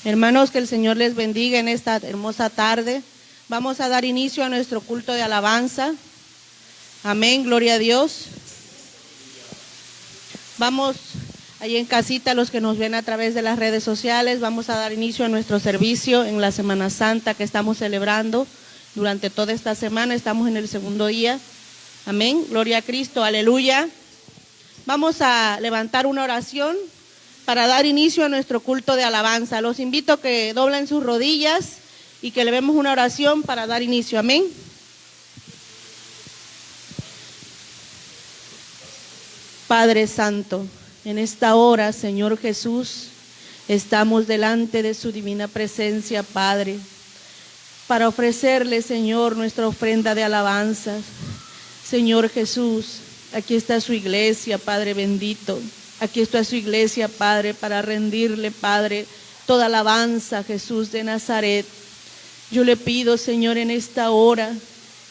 Hermanos, que el Señor les bendiga en esta hermosa tarde. Vamos a dar inicio a nuestro culto de alabanza. Amén, gloria a Dios. Vamos ahí en casita, los que nos ven a través de las redes sociales, vamos a dar inicio a nuestro servicio en la Semana Santa que estamos celebrando durante toda esta semana. Estamos en el segundo día. Amén, gloria a Cristo, aleluya. Vamos a levantar una oración para dar inicio a nuestro culto de alabanza. Los invito a que doblen sus rodillas y que levemos una oración para dar inicio. Amén. Padre Santo, en esta hora, Señor Jesús, estamos delante de su divina presencia, Padre, para ofrecerle, Señor, nuestra ofrenda de alabanza. Señor Jesús, aquí está su iglesia, Padre bendito. Aquí está su iglesia, Padre, para rendirle, Padre, toda alabanza a Jesús de Nazaret. Yo le pido, Señor, en esta hora,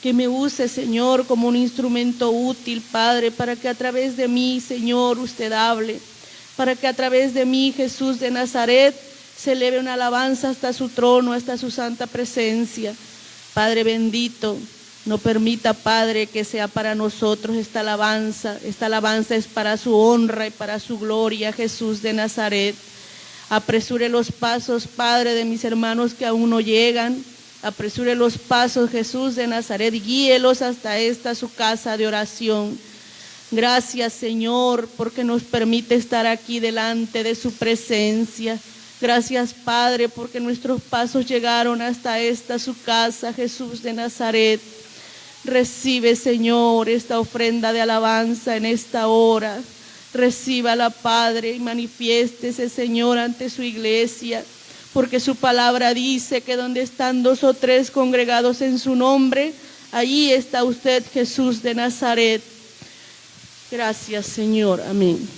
que me use, Señor, como un instrumento útil, Padre, para que a través de mí, Señor, usted hable. Para que a través de mí, Jesús de Nazaret, se eleve una alabanza hasta su trono, hasta su santa presencia. Padre bendito, no permita, Padre, que sea para nosotros esta alabanza. Esta alabanza es para su honra y para su gloria, Jesús de Nazaret. Apresure los pasos, Padre, de mis hermanos que aún no llegan. Apresure los pasos, Jesús de Nazaret, y guíelos hasta esta su casa de oración. Gracias, Señor, porque nos permite estar aquí delante de su presencia. Gracias, Padre, porque nuestros pasos llegaron hasta esta su casa, Jesús de Nazaret. Recibe, Señor, esta ofrenda de alabanza en esta hora. Recíbala, Padre, y manifiéstese, Señor, ante su iglesia, porque su palabra dice que donde están 2 o 3 congregados en su nombre, allí está usted, Jesús de Nazaret. Gracias, Señor. Amén.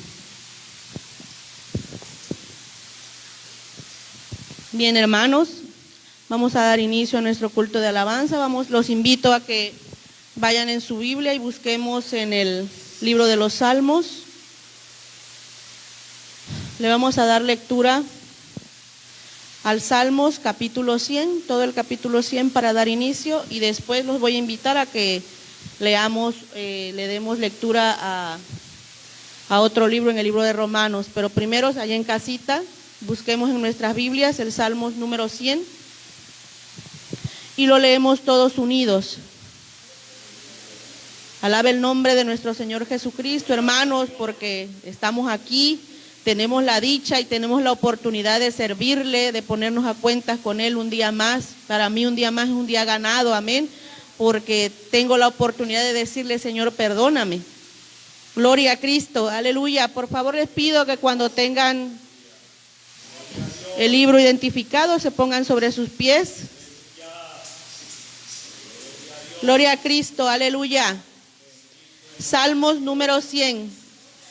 Bien, hermanos, vamos a dar inicio a nuestro culto de alabanza. Los invito a que vayan en su Biblia y busquemos en el libro de los Salmos. Le vamos a dar lectura al Salmos capítulo 100, todo el capítulo 100 para dar inicio, y después los voy a invitar a que le demos lectura a otro libro, en el libro de Romanos. Pero primero, allá en casita, busquemos en nuestras Biblias el Salmos número 100 y lo leemos todos unidos. Alabe el nombre de nuestro Señor Jesucristo, hermanos, porque estamos aquí, tenemos la dicha y tenemos la oportunidad de servirle, de ponernos a cuentas con Él un día más. Para mí un día más es un día ganado, amén, porque tengo la oportunidad de decirle, Señor, perdóname. Gloria a Cristo, aleluya. Por favor, les pido que cuando tengan el libro identificado se pongan sobre sus pies. Gloria a Cristo, aleluya. Salmos número 100.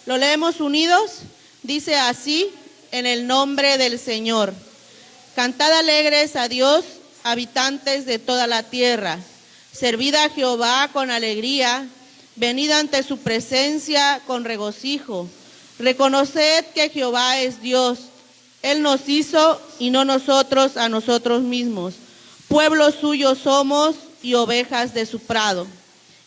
¿Lo leemos unidos? Dice así: en el nombre del Señor. Cantad alegres a Dios, habitantes de toda la tierra. Servid a Jehová con alegría. Venid ante su presencia con regocijo. Reconoced que Jehová es Dios. Él nos hizo y no nosotros a nosotros mismos. Pueblo suyo somos y ovejas de su prado.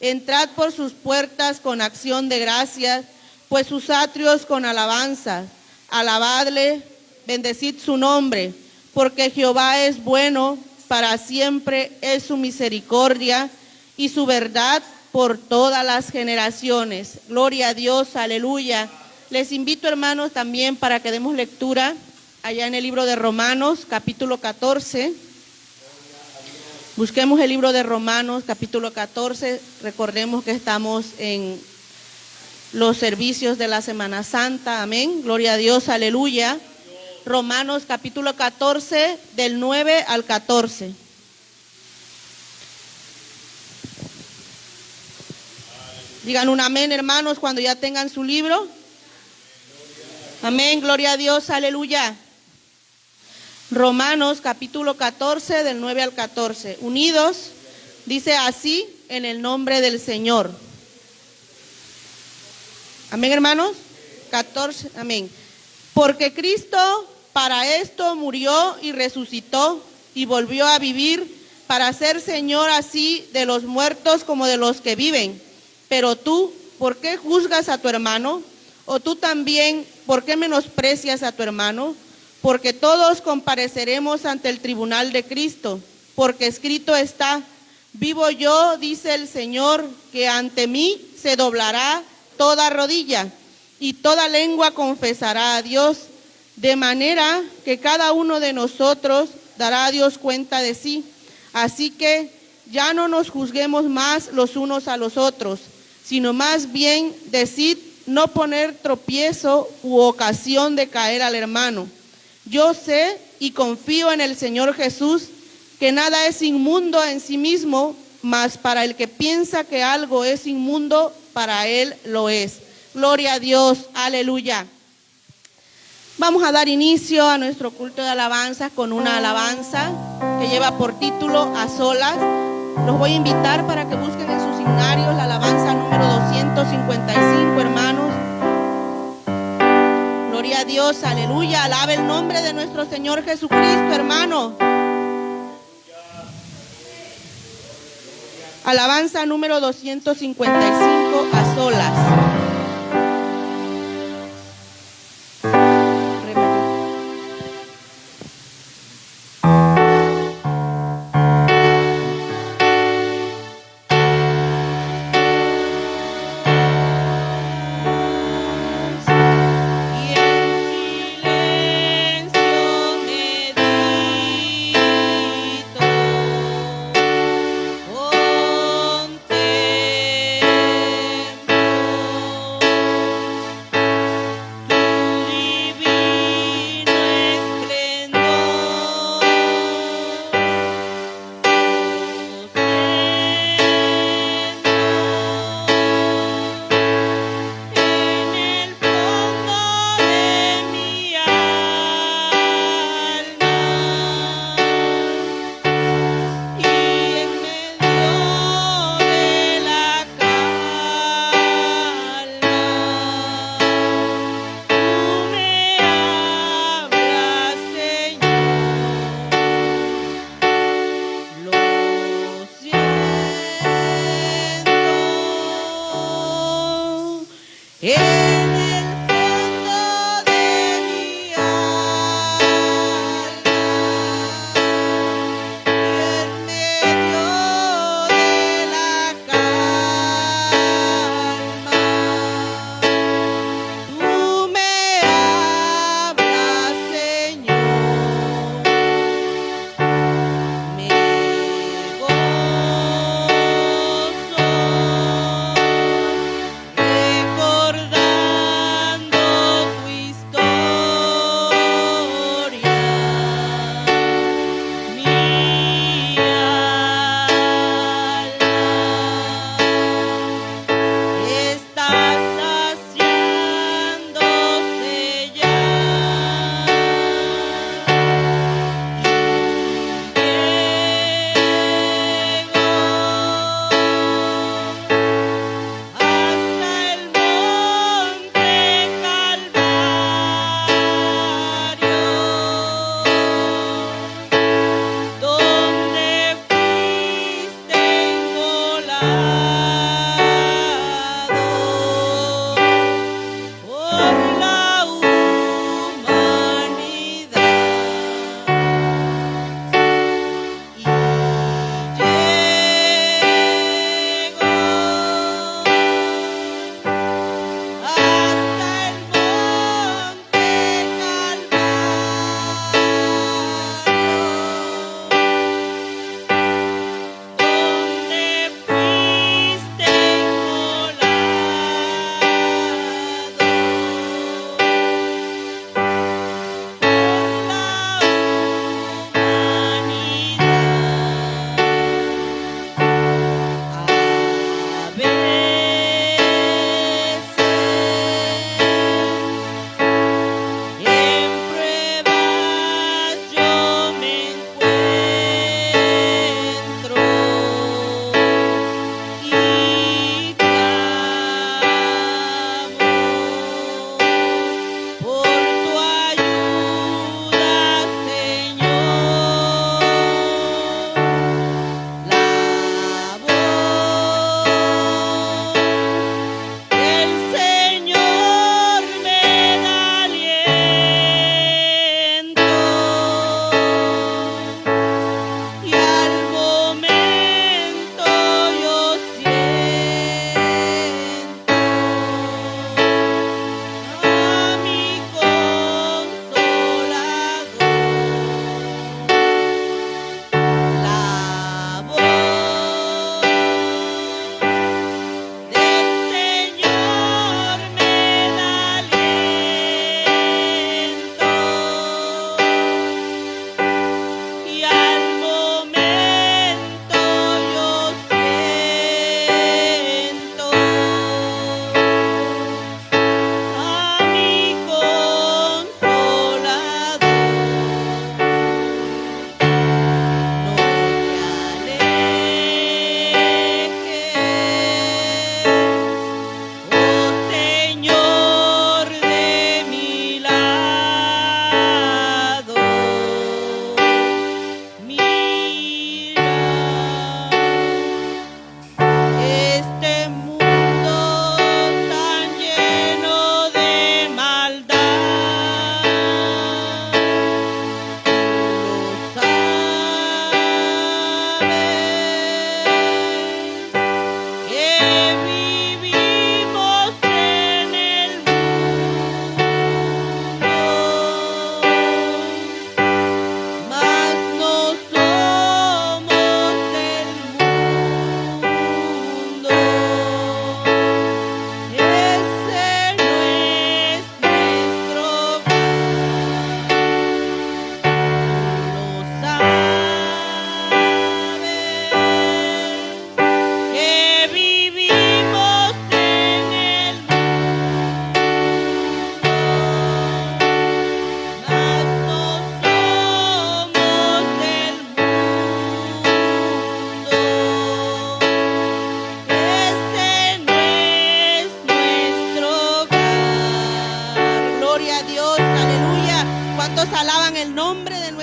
Entrad por sus puertas con acción de gracias, pues sus atrios con alabanza. Alabadle, bendecid su nombre, porque Jehová es bueno, para siempre es su misericordia y su verdad por todas las generaciones. Gloria a Dios, aleluya. Les invito, hermanos, también para que demos lectura allá en el libro de Romanos, capítulo 14. Busquemos el libro de Romanos, capítulo 14. Recordemos que estamos en los servicios de la Semana Santa. Amén. Gloria a Dios, aleluya. Romanos, capítulo 14, del 9 al 14. Digan un amén, hermanos, cuando ya tengan su libro. Amén, gloria a Dios, aleluya. Romanos capítulo 14 del 9 al 14. Unidos, dice así: en el nombre del Señor. Amén, hermanos. 14, amén. Porque Cristo Para esto murió y resucitó y volvió a vivir para ser Señor así de los muertos como de los que viven. Pero tú, ¿por qué juzgas a tu hermano? ¿O tú también, por qué menosprecias a tu hermano? Porque todos compareceremos ante el tribunal de Cristo, porque escrito está: vivo yo, dice el Señor, que ante mí se doblará toda rodilla y toda lengua confesará a Dios, de manera que cada uno de nosotros dará a Dios cuenta de sí. Así que ya no nos juzguemos más los unos a los otros, sino más bien decid no poner tropiezo u ocasión de caer al hermano. Yo sé y confío en el Señor Jesús que nada es inmundo en sí mismo, mas para el que piensa que algo es inmundo, para él lo es. Gloria a Dios, aleluya. Vamos a dar inicio a nuestro culto de alabanza con una alabanza que lleva por título A Solas. Los voy a invitar para que busquen en sus himnarios la alabanza número 255, hermanos. Gloria a Dios, aleluya. Alabe el nombre de nuestro Señor Jesucristo, hermano. Alabanza número 255, A Solas. Contemplo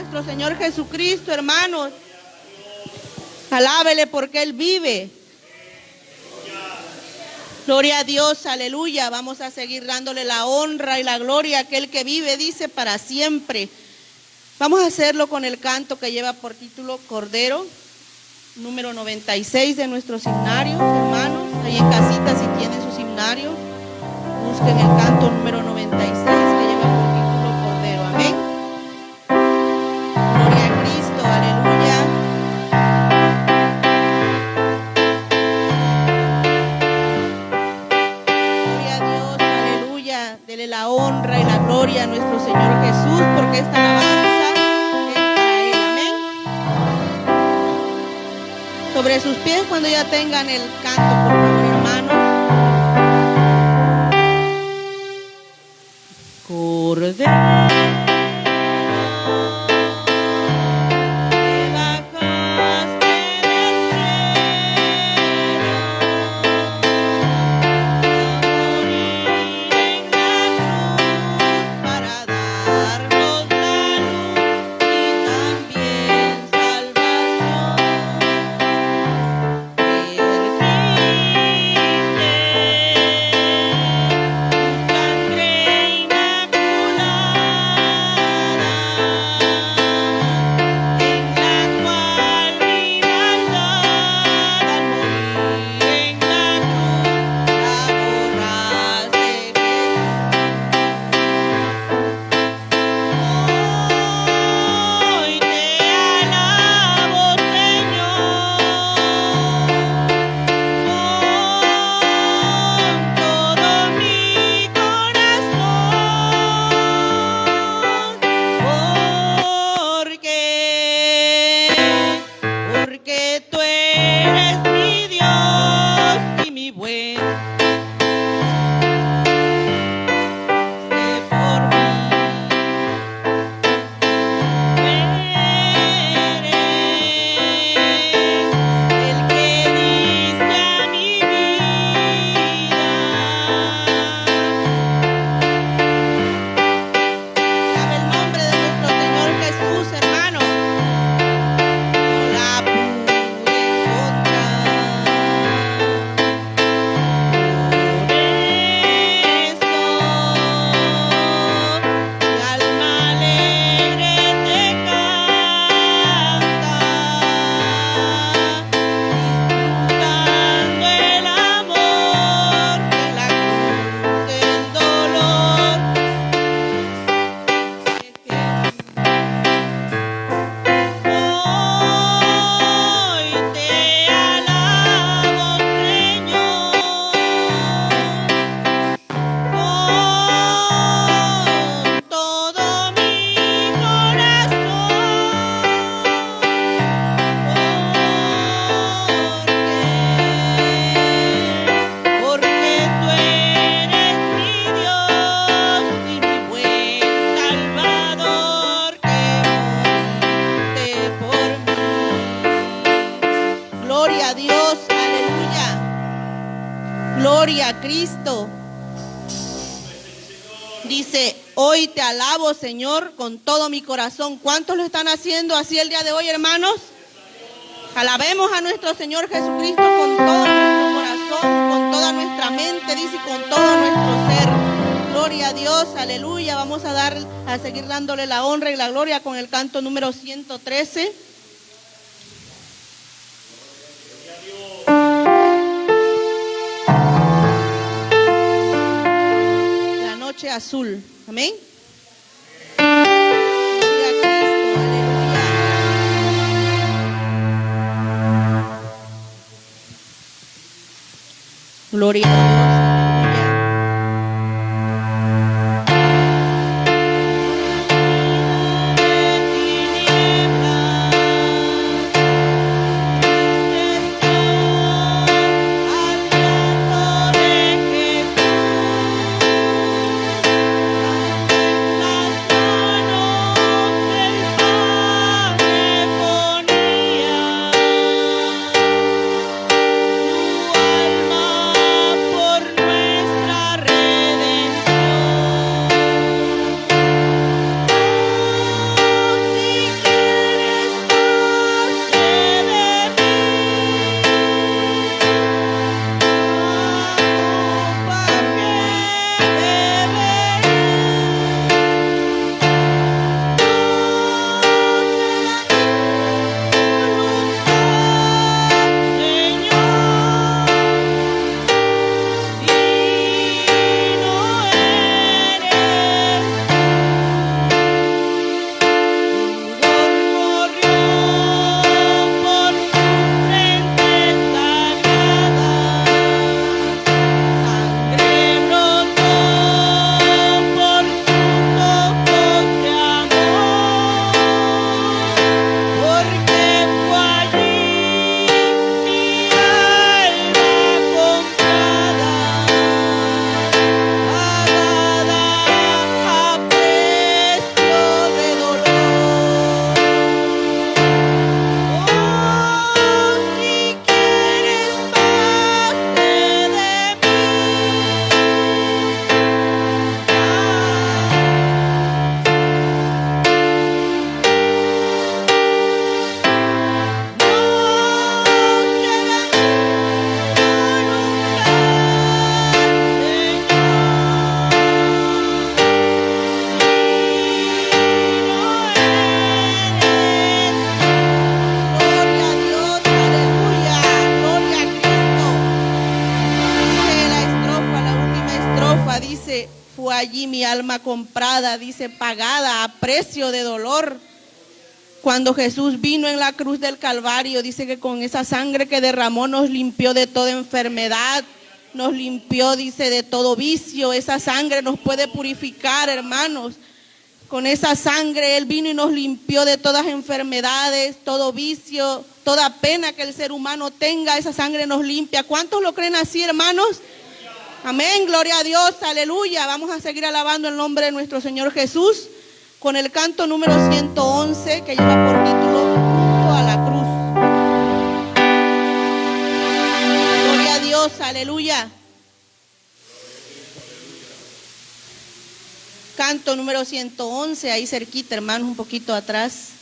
nuestro Señor Jesucristo, hermanos. Alábele porque Él vive. Gloria a Dios, aleluya. Vamos a seguir dándole la honra y la gloria a aquel que vive, dice, para siempre. Vamos a hacerlo con el canto que lleva por título Cordero, número 96 de nuestros himnarios, hermanos. Ahí en casita, si tienen sus himnarios, busquen el canto número 96 que lleva por título Cordero. Amén. Gloria a Cristo, aleluya. Gloria a Dios, aleluya. Dele la honra y la gloria a nuestro Señor Jesús, porque esta alabanza es para Él. Amén. Sobre sus pies cuando ya tengan el canto, por favor, hermanos. Cordero. Gloria a Cristo. Dice, hoy te alabo, Señor, con todo mi corazón. ¿Cuántos lo están haciendo así el día de hoy, hermanos? Alabemos a nuestro Señor Jesucristo con todo nuestro corazón, con toda nuestra mente, dice, y con todo nuestro ser. Gloria a Dios, aleluya. Vamos a seguir dándole la honra y la gloria con el canto número 113. La noche azul. Amén. Gloria a Cristo, aleluya. Gloria a Dios. Por fue allí mi alma comprada, dice, pagada a precio de dolor. Cuando Jesús vino en la cruz del Calvario, dice que con esa sangre que derramó nos limpió de toda enfermedad, nos limpió, dice, de todo vicio. Esa sangre nos puede purificar, hermanos. Con esa sangre Él vino y nos limpió de todas enfermedades, todo vicio, toda pena que el ser humano tenga. Esa sangre nos limpia. ¿Cuántos lo creen así, hermanos? Amén, gloria a Dios, aleluya. Vamos a seguir alabando el nombre de nuestro Señor Jesús con el canto número 111 que lleva por título Junto a la Cruz. Gloria a Dios, aleluya. Canto número 111, ahí cerquita, hermanos, un poquito atrás.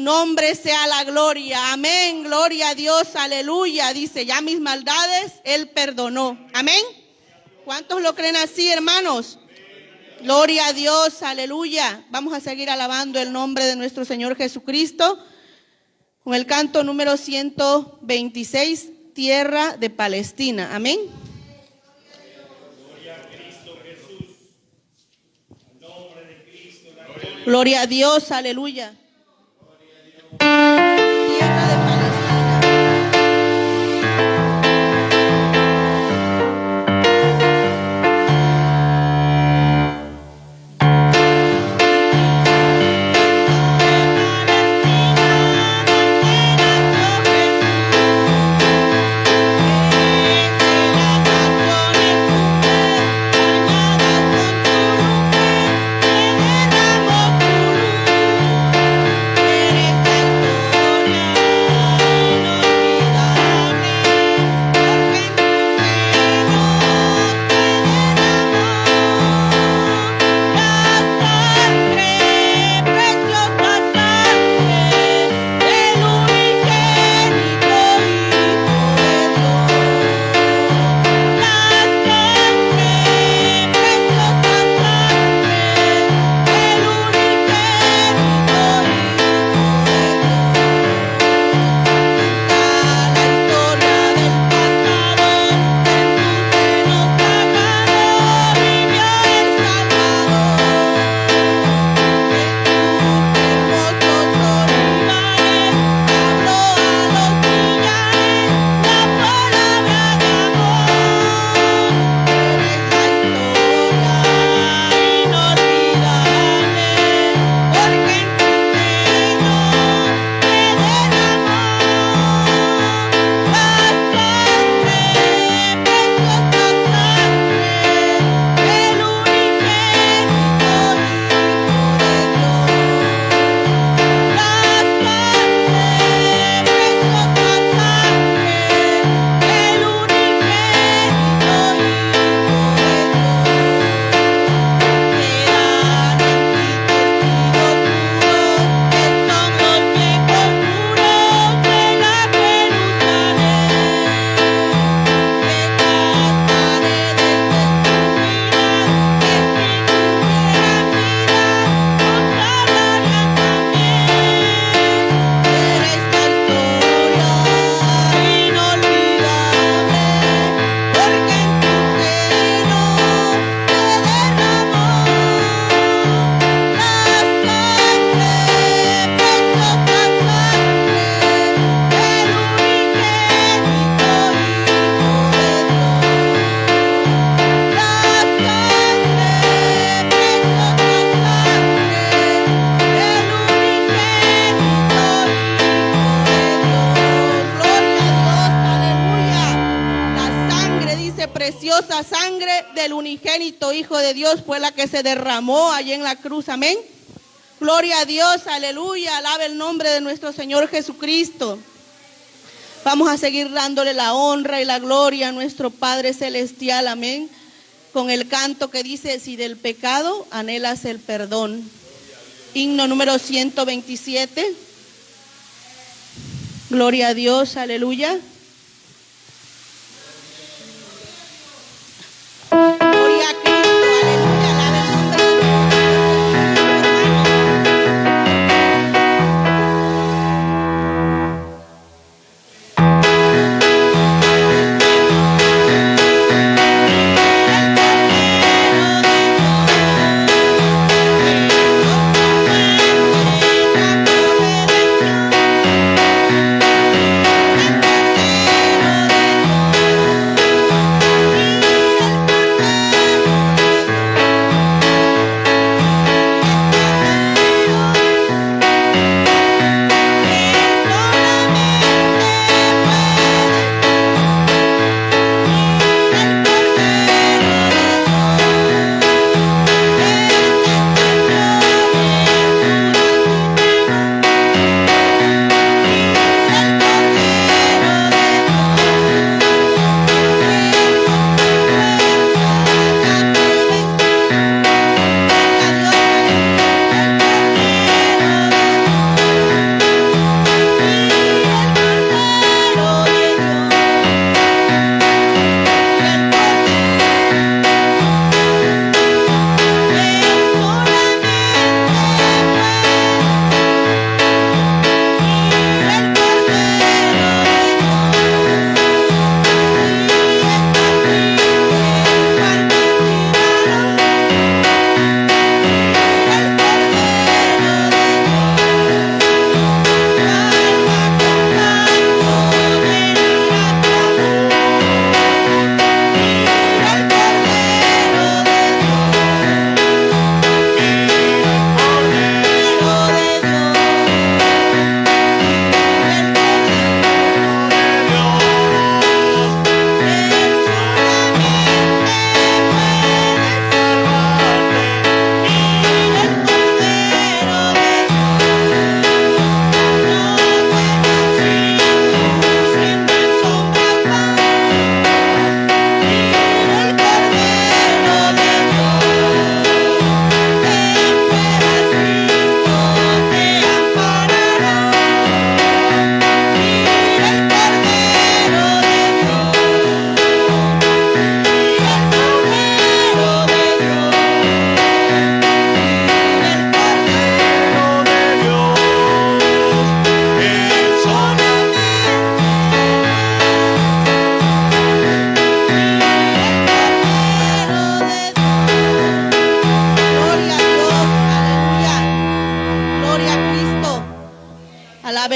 nombre sea la gloria. Amén, gloria a Dios, aleluya. Dice, ya mis maldades Él perdonó. Amén. ¿Cuántos lo creen así, hermanos? Gloria a Dios, aleluya. Vamos a seguir alabando el nombre de nuestro Señor Jesucristo con el canto número 126, Tierra de Palestina. Amén. Gloria a Cristo Jesús. Al nombre de Cristo. Gloria a Dios, aleluya. Tierra de Palestina. preciosa sangre del unigénito Hijo de Dios fue la que se derramó allí en la cruz. Amén. Gloria a Dios, aleluya, alabe el nombre de nuestro Señor Jesucristo. Vamos a seguir dándole la honra y la gloria a nuestro Padre Celestial, amén, con el canto que dice: si del pecado anhelas el perdón. Himno número 127. Gloria a Dios, aleluya. Gloria a Cristo, aleluya, alabe el nombre de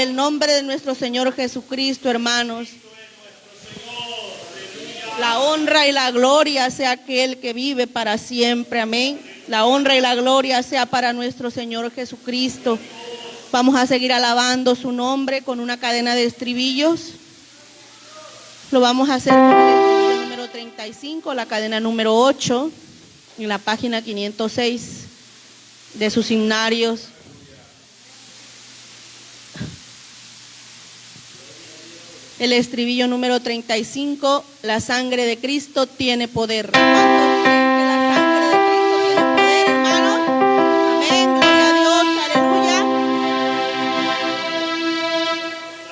el nombre de nuestro Señor Jesucristo, hermanos. La honra y la gloria sea aquel que vive para siempre, amén. La honra y la gloria sea para nuestro Señor Jesucristo. Vamos a seguir alabando su nombre con una cadena de estribillos. Lo vamos a hacer con el estribillo número 35, la cadena número 8, en la página 506 de sus himnarios. El estribillo número 35, la sangre de Cristo tiene poder. ¿Cuántos creen que la sangre de Cristo tiene poder, hermanos? Amén, gloria a Dios, aleluya.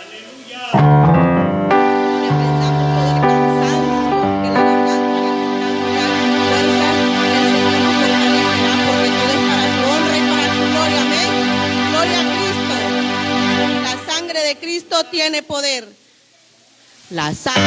Reprendamos todo el cansancio, que la garganta va quitando ya su fuerza. El Señor nos fortalecerá porque todo es para su honra y para su gloria, amén. Gloria a Cristo. La sangre de Cristo tiene poder. La sangre.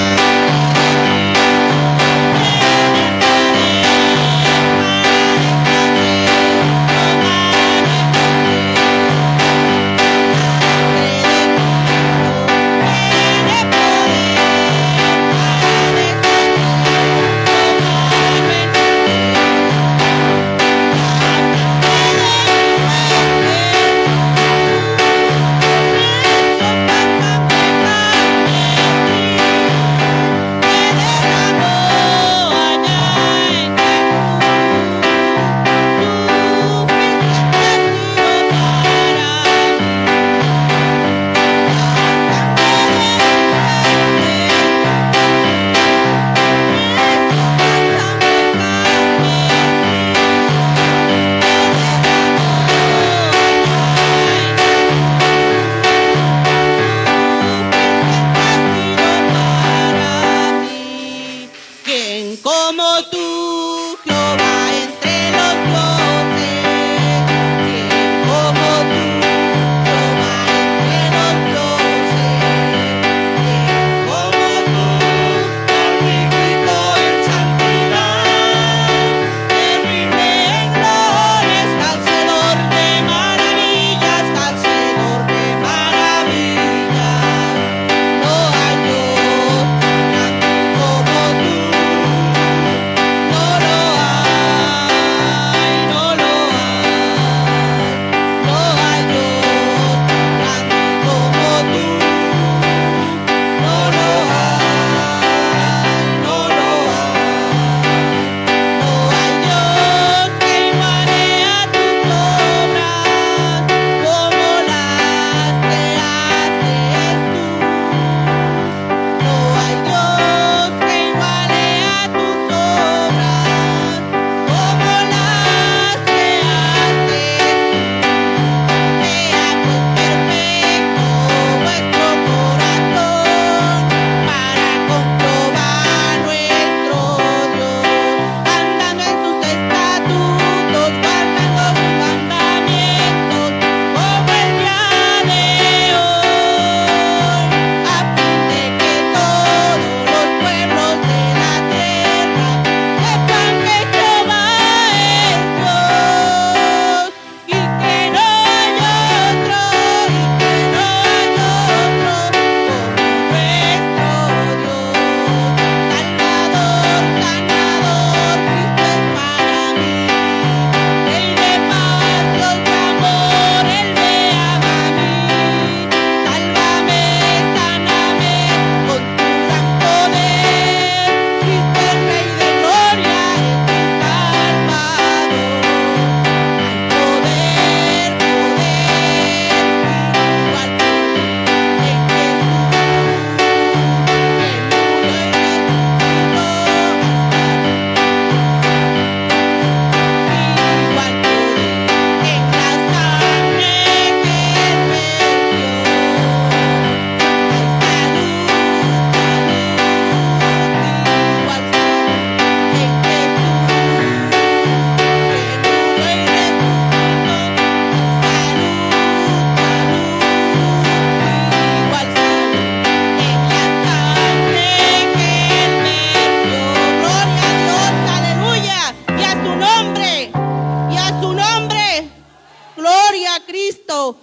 Cristo.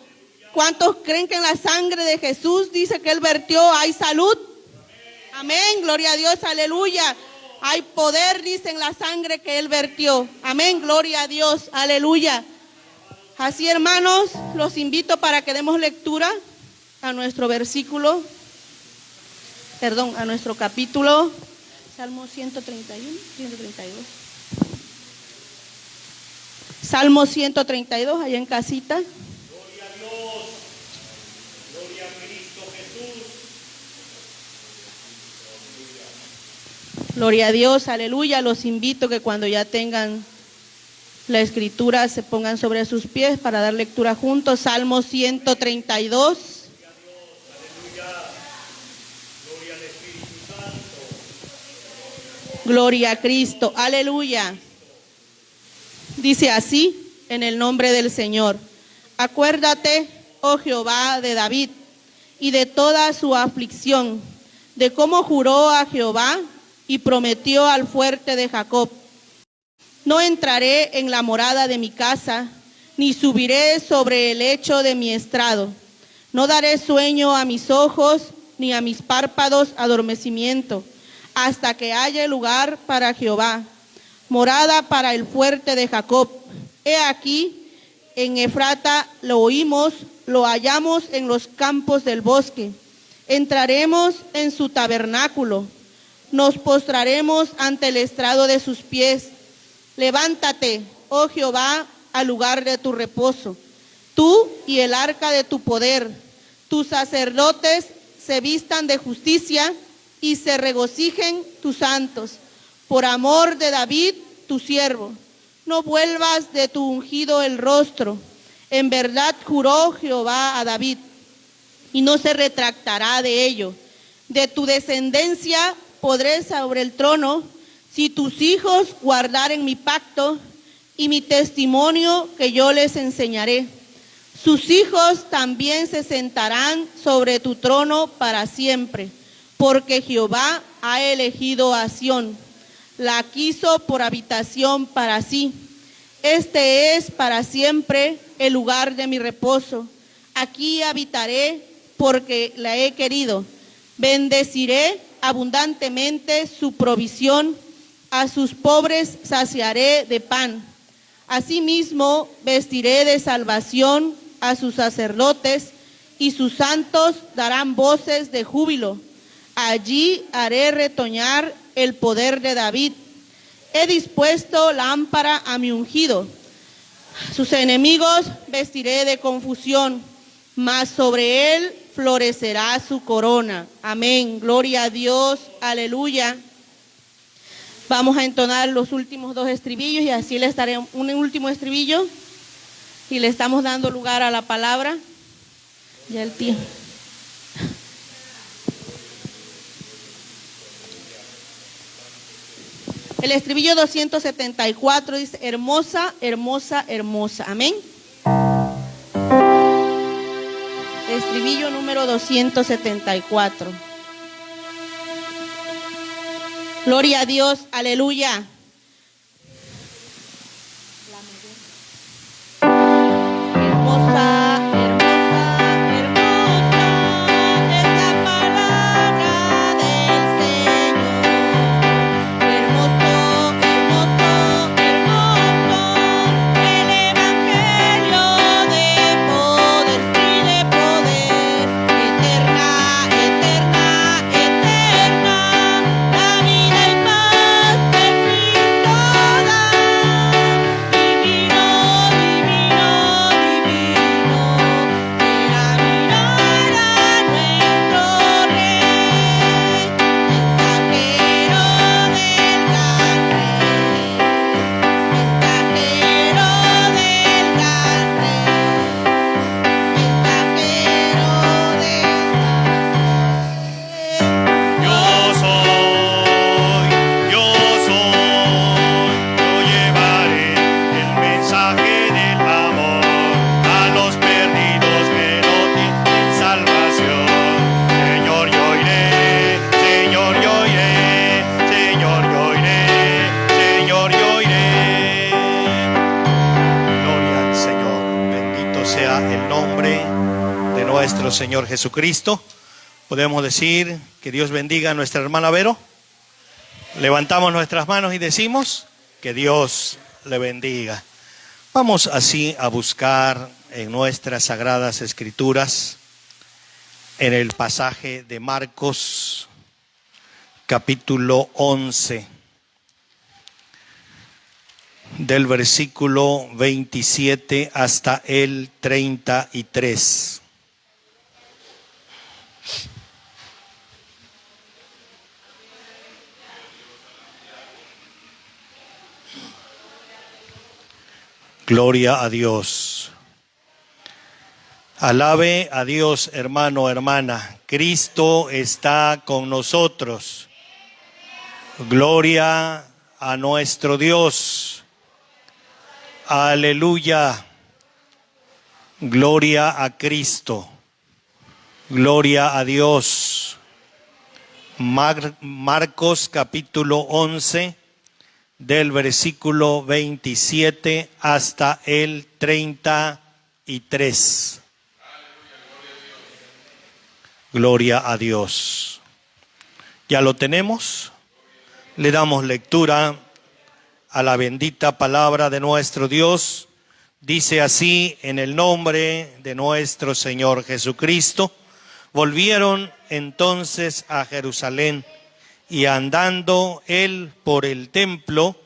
¿Cuántos creen que en la sangre de Jesús dice que Él vertió hay salud? Amén, gloria a Dios, aleluya. Hay poder, dice, en la sangre que Él vertió. Amén, gloria a Dios, aleluya. Así, hermanos, los invito para que demos lectura a nuestro versículo, a nuestro capítulo, Salmo 131, 132. Salmo 132, allá en casita. Gloria a Dios. Gloria a Cristo Jesús. Gloria a Dios, aleluya. Los invito que cuando ya tengan la escritura se pongan sobre sus pies para dar lectura juntos. Salmo 132. Gloria al Espíritu Santo. Gloria a Cristo, aleluya. Dice así, en el nombre del Señor. Acuérdate, oh Jehová, de David y de toda su aflicción, de cómo juró a Jehová y prometió al fuerte de Jacob. No entraré en la morada de mi casa, ni subiré sobre el lecho de mi estrado. No daré sueño a mis ojos, ni a mis párpados adormecimiento, hasta que haya lugar para Jehová, morada para el fuerte de Jacob. He aquí, en Efrata lo oímos, lo hallamos en los campos del bosque. Entraremos en su tabernáculo, nos postraremos ante el estrado de sus pies. Levántate, oh Jehová, al lugar de tu reposo, tú y el arca de tu poder. Tus sacerdotes se vistan de justicia y se regocijen tus santos. Por amor de David, tu siervo, no vuelvas de tu ungido el rostro. En verdad juró Jehová a David, y no se retractará de ello. De tu descendencia podré sobre el trono, si tus hijos guardaren mi pacto y mi testimonio que yo les enseñaré. Sus hijos también se sentarán sobre tu trono para siempre, porque Jehová ha elegido a Sión, la quiso por habitación para sí. Este es para siempre el lugar de mi reposo. Aquí habitaré porque la he querido. Bendeciré abundantemente su provisión. A sus pobres saciaré de pan. Asimismo vestiré de salvación a sus sacerdotes, y sus santos darán voces de júbilo. Allí haré retoñar el poder de David. He dispuesto lámpara a mi ungido. Sus enemigos vestiré de confusión, mas sobre él florecerá su corona. Amén. Gloria a Dios. Aleluya. Vamos a entonar los últimos dos estribillos y así le estaré un último estribillo y le estamos dando lugar a la palabra. Ya el tiempo. El estribillo 274 dice: hermosa, hermosa, hermosa. Amén. Estribillo número 274. Gloria a Dios, aleluya. Hermosa, hermosa, hermosa es la palabra del Señor. Hermoso, hermoso, hermoso el evangelio de poder, sí de poder. Eterna, eterna, eterna, la vida y paz que Cristo da. Divino, divino, sea el nombre de nuestro Señor Jesucristo. Podemos decir que Dios bendiga a nuestra hermana Vero. Levantamos nuestras manos y decimos que Dios le bendiga. Vamos así a buscar en nuestras sagradas escrituras, en el pasaje de Marcos, capítulo 11, del versículo 27 hasta el 33. Gloria a Dios. Alabe a Dios, hermano, hermana. Cristo está con nosotros. Gloria a nuestro Dios. Aleluya. Gloria a Cristo. Gloria a Dios. Marcos capítulo 11, del versículo 27 hasta el 33. Gloria a Dios. ¿Ya lo tenemos? Le damos lectura a la bendita palabra de nuestro Dios. Dice así: en el nombre de nuestro Señor Jesucristo. Volvieron entonces a Jerusalén, y andando él por el templo,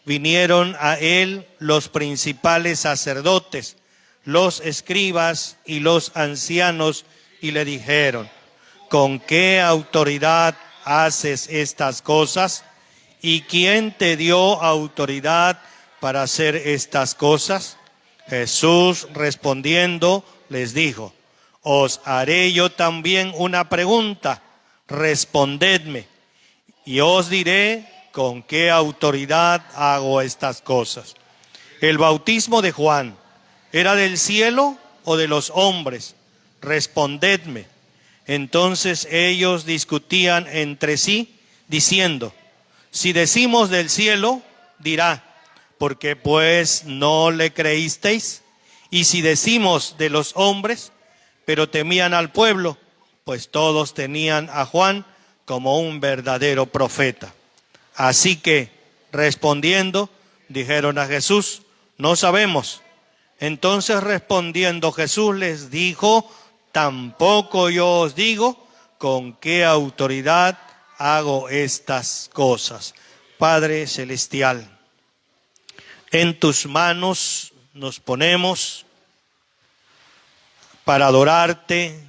vinieron a él los principales sacerdotes, los escribas y los ancianos, y le dijeron: ¿con qué autoridad haces estas cosas? ¿Y quién te dio autoridad para hacer estas cosas? Jesús respondiendo les dijo: os haré yo también una pregunta, respondedme, y os diré con qué autoridad hago estas cosas. ¿El bautismo de Juan era del cielo o de los hombres? Respondedme. Entonces ellos discutían entre sí, diciendo: si decimos del cielo, dirá: ¿por qué pues no le creísteis? Y si decimos de los hombres, pero temían al pueblo, pues todos tenían a Juan como un verdadero profeta. Así que, respondiendo, dijeron a Jesús: no sabemos. Entonces respondiendo Jesús les dijo: tampoco yo os digo con qué autoridad hago estas cosas. Padre celestial, en tus manos nos ponemos para adorarte,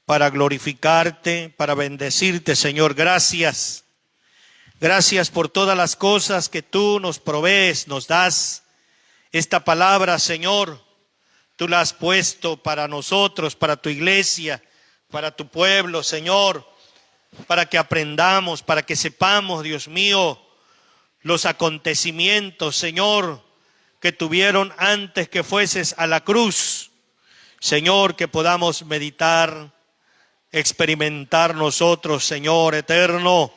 para glorificarte, para bendecirte, Señor. Gracias. Gracias por todas las cosas que tú nos provees, nos das. Esta palabra, Señor, tú la has puesto para nosotros, para tu iglesia, para tu pueblo, Señor, para que aprendamos, para que sepamos, Dios mío, los acontecimientos, Señor, que tuvieron antes que fueses a la cruz. Señor, que podamos meditar, experimentar nosotros, Señor eterno,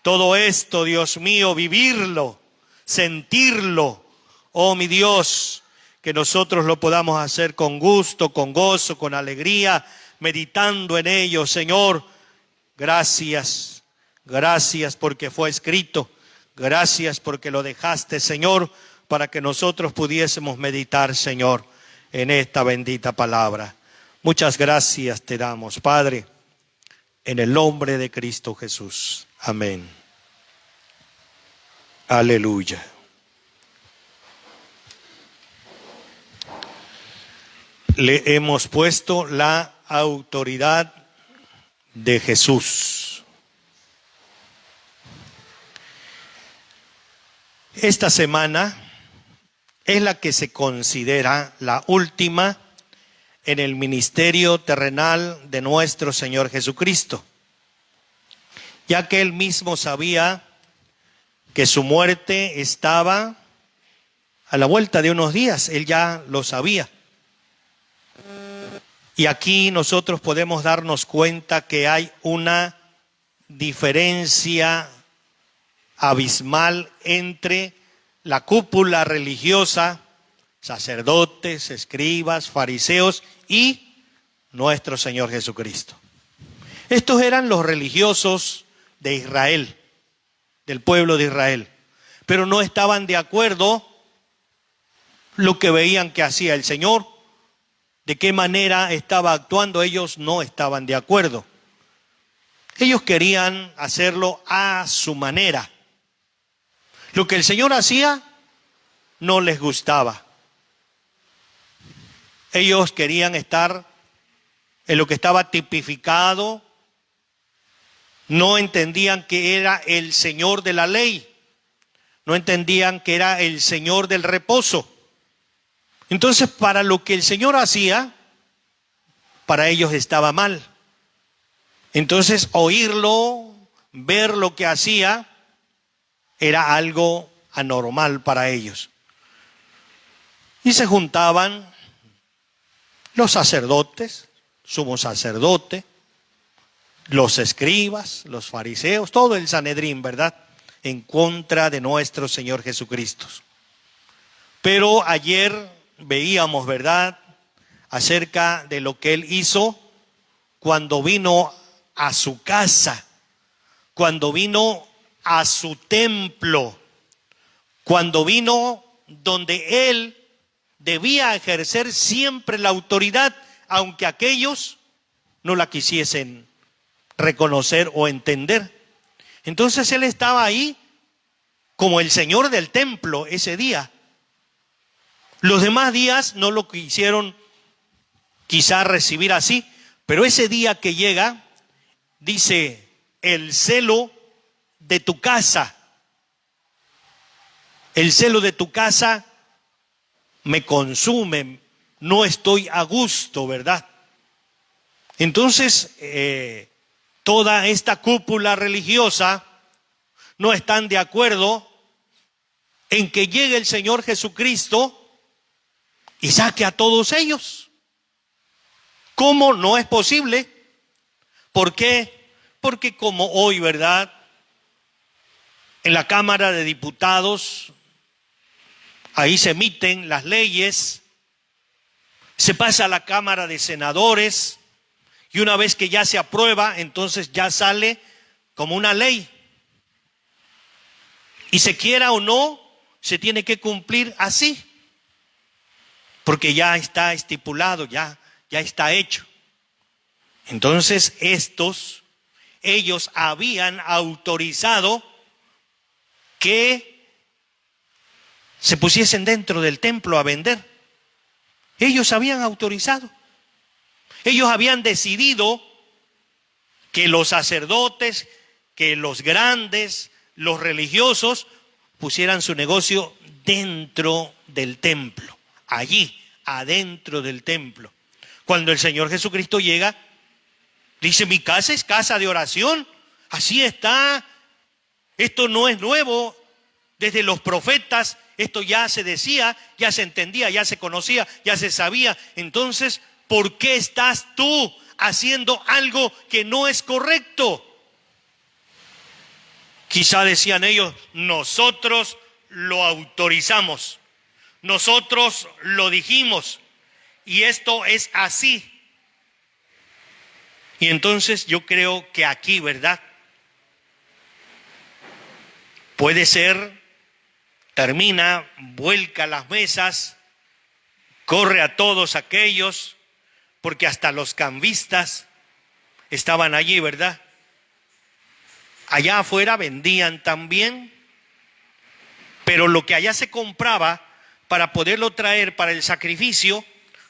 todo esto, Dios mío, vivirlo, sentirlo, oh mi Dios, que nosotros lo podamos hacer con gusto, con gozo, con alegría, meditando en ello, Señor. Gracias, gracias porque fue escrito, gracias porque lo dejaste, Señor, para que nosotros pudiésemos meditar, Señor, en esta bendita palabra. Muchas gracias te damos, Padre, en el nombre de Cristo Jesús. Amén. Aleluya. Le hemos puesto la autoridad de Jesús. Esta semana es la que se considera la última en el ministerio terrenal de nuestro Señor Jesucristo, ya que Él mismo sabía que su muerte estaba a la vuelta de unos días. Él ya lo sabía. Y aquí nosotros podemos darnos cuenta que hay una diferencia abismal entre la cúpula religiosa sacerdotes, escribas, fariseos y nuestro Señor Jesucristo. Estos eran los religiosos de Israel, del pueblo de Israel, pero no estaban de acuerdo lo que veían que hacía el Señor, de qué manera estaba actuando. Ellos no estaban de acuerdo. Ellos querían hacerlo a su manera. Lo que el Señor hacía no les gustaba. Ellos querían estar en lo que estaba tipificado. No entendían que era el Señor de la ley. No entendían que era el Señor del reposo. Entonces, para lo que el Señor hacía, para ellos estaba mal. Entonces, oírlo, ver lo que hacía, era algo anormal para ellos. Y se juntaban los sacerdotes, sumo sacerdote, los escribas, los fariseos, todo el Sanedrín, ¿verdad?, en contra de nuestro Señor Jesucristo. Pero ayer veíamos, ¿verdad?, acerca de lo que Él hizo cuando vino a su casa, cuando vino a su templo, cuando vino donde Él debía ejercer siempre la autoridad, aunque aquellos no la quisiesen reconocer o entender. Entonces Él estaba ahí como el Señor del templo ese día. Los demás días no lo quisieron quizá recibir así, pero ese día que llega, dice, el celo de tu casa, el celo de tu casa me consume, no estoy a gusto, ¿verdad? Entonces, toda esta cúpula religiosa no están de acuerdo en que llegue el Señor Jesucristo y saque a todos ellos. ¿Cómo? No es posible. ¿Por qué? Porque como hoy, ¿verdad?, en la Cámara de Diputados, ahí se emiten las leyes, se pasa a la Cámara de Senadores, y una vez que ya se aprueba, entonces ya sale como una ley. Y se quiera o no, se tiene que cumplir así, porque ya está estipulado, ya está hecho. Entonces ellos habían autorizado que se pusiesen dentro del templo a vender. Ellos habían autorizado. Ellos habían decidido que los sacerdotes, que los grandes, los religiosos, pusieran su negocio dentro del templo, allí, adentro del templo. Cuando el Señor Jesucristo llega, dice, mi casa es casa de oración. Así está. Esto no es nuevo. Desde los profetas esto ya se decía, ya se entendía, ya se conocía, ya se sabía. Entonces, ¿por qué estás tú haciendo algo que no es correcto? Quizá decían ellos, nosotros lo autorizamos, nosotros lo dijimos, y esto es así. Y entonces yo creo que aquí, ¿verdad?, puede ser, termina, vuelca las mesas, corre a todos aquellos, porque hasta los cambistas estaban allí, ¿verdad? Allá afuera vendían también, pero lo que allá se compraba para poderlo traer para el sacrificio,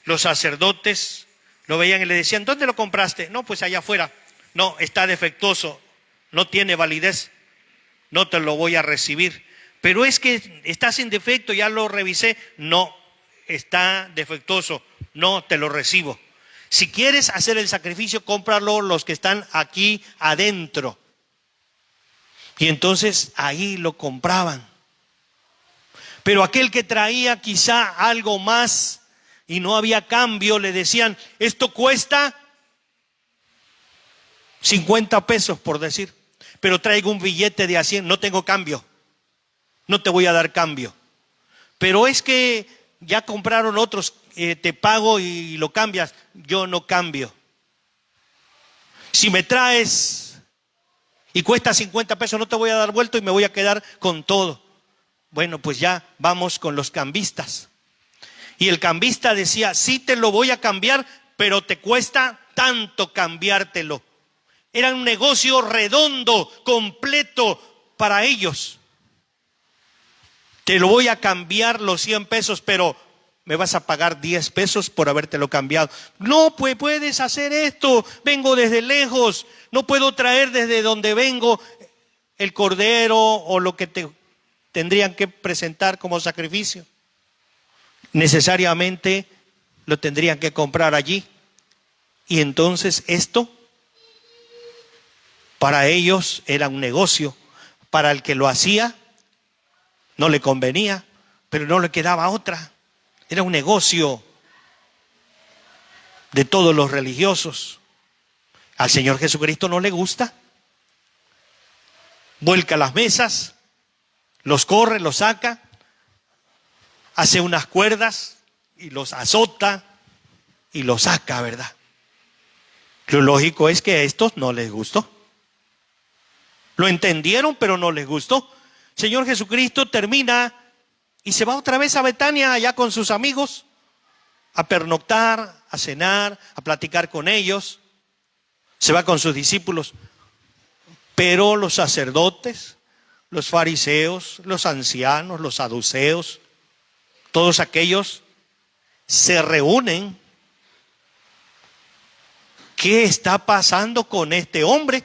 los sacerdotes lo veían y le decían, ¿dónde lo compraste? No, pues allá afuera. No, está defectuoso, no tiene validez, no te lo voy a recibir. Pero es que está sin defecto, ya lo revisé. No, está defectuoso, no te lo recibo. Si quieres hacer el sacrificio, cómpralo los que están aquí adentro. Y entonces ahí lo compraban. Pero aquel que traía quizá algo más y no había cambio, le decían, esto cuesta 50 pesos por decir, pero traigo un billete de a 100, no tengo cambio, no te voy a dar cambio. Pero es que ya compraron otros, te pago y lo cambias. Yo no cambio. Si me traes y cuesta 50 pesos, no te voy a dar vuelto y me voy a quedar con todo. Bueno, pues ya vamos con los cambistas. Y el cambista decía, sí te lo voy a cambiar, pero te cuesta tanto cambiártelo. Era un negocio redondo, completo para ellos. Te lo voy a cambiar los 100 pesos, pero me vas a pagar 10 pesos por habértelo cambiado. No, pues puedes hacer esto. Vengo desde lejos. No puedo traer desde donde vengo el cordero o lo que te tendrían que presentar como sacrificio. Necesariamente lo tendrían que comprar allí. Y entonces esto para ellos era un negocio. Para el que lo hacía no le convenía, pero no le quedaba otra. Era un negocio de todos los religiosos. Al Señor Jesucristo no le gusta. Vuelca las mesas, los corre, los saca, hace unas cuerdas y los azota y los saca, ¿verdad? Lo lógico es que a estos no les gustó. Lo entendieron, pero no les gustó. Señor Jesucristo termina y se va otra vez a Betania, allá con sus amigos, a pernoctar, a cenar, a platicar con ellos. Se va con sus discípulos. Pero los sacerdotes, los fariseos, los ancianos, los saduceos, todos aquellos se reúnen. ¿Qué está pasando con este hombre?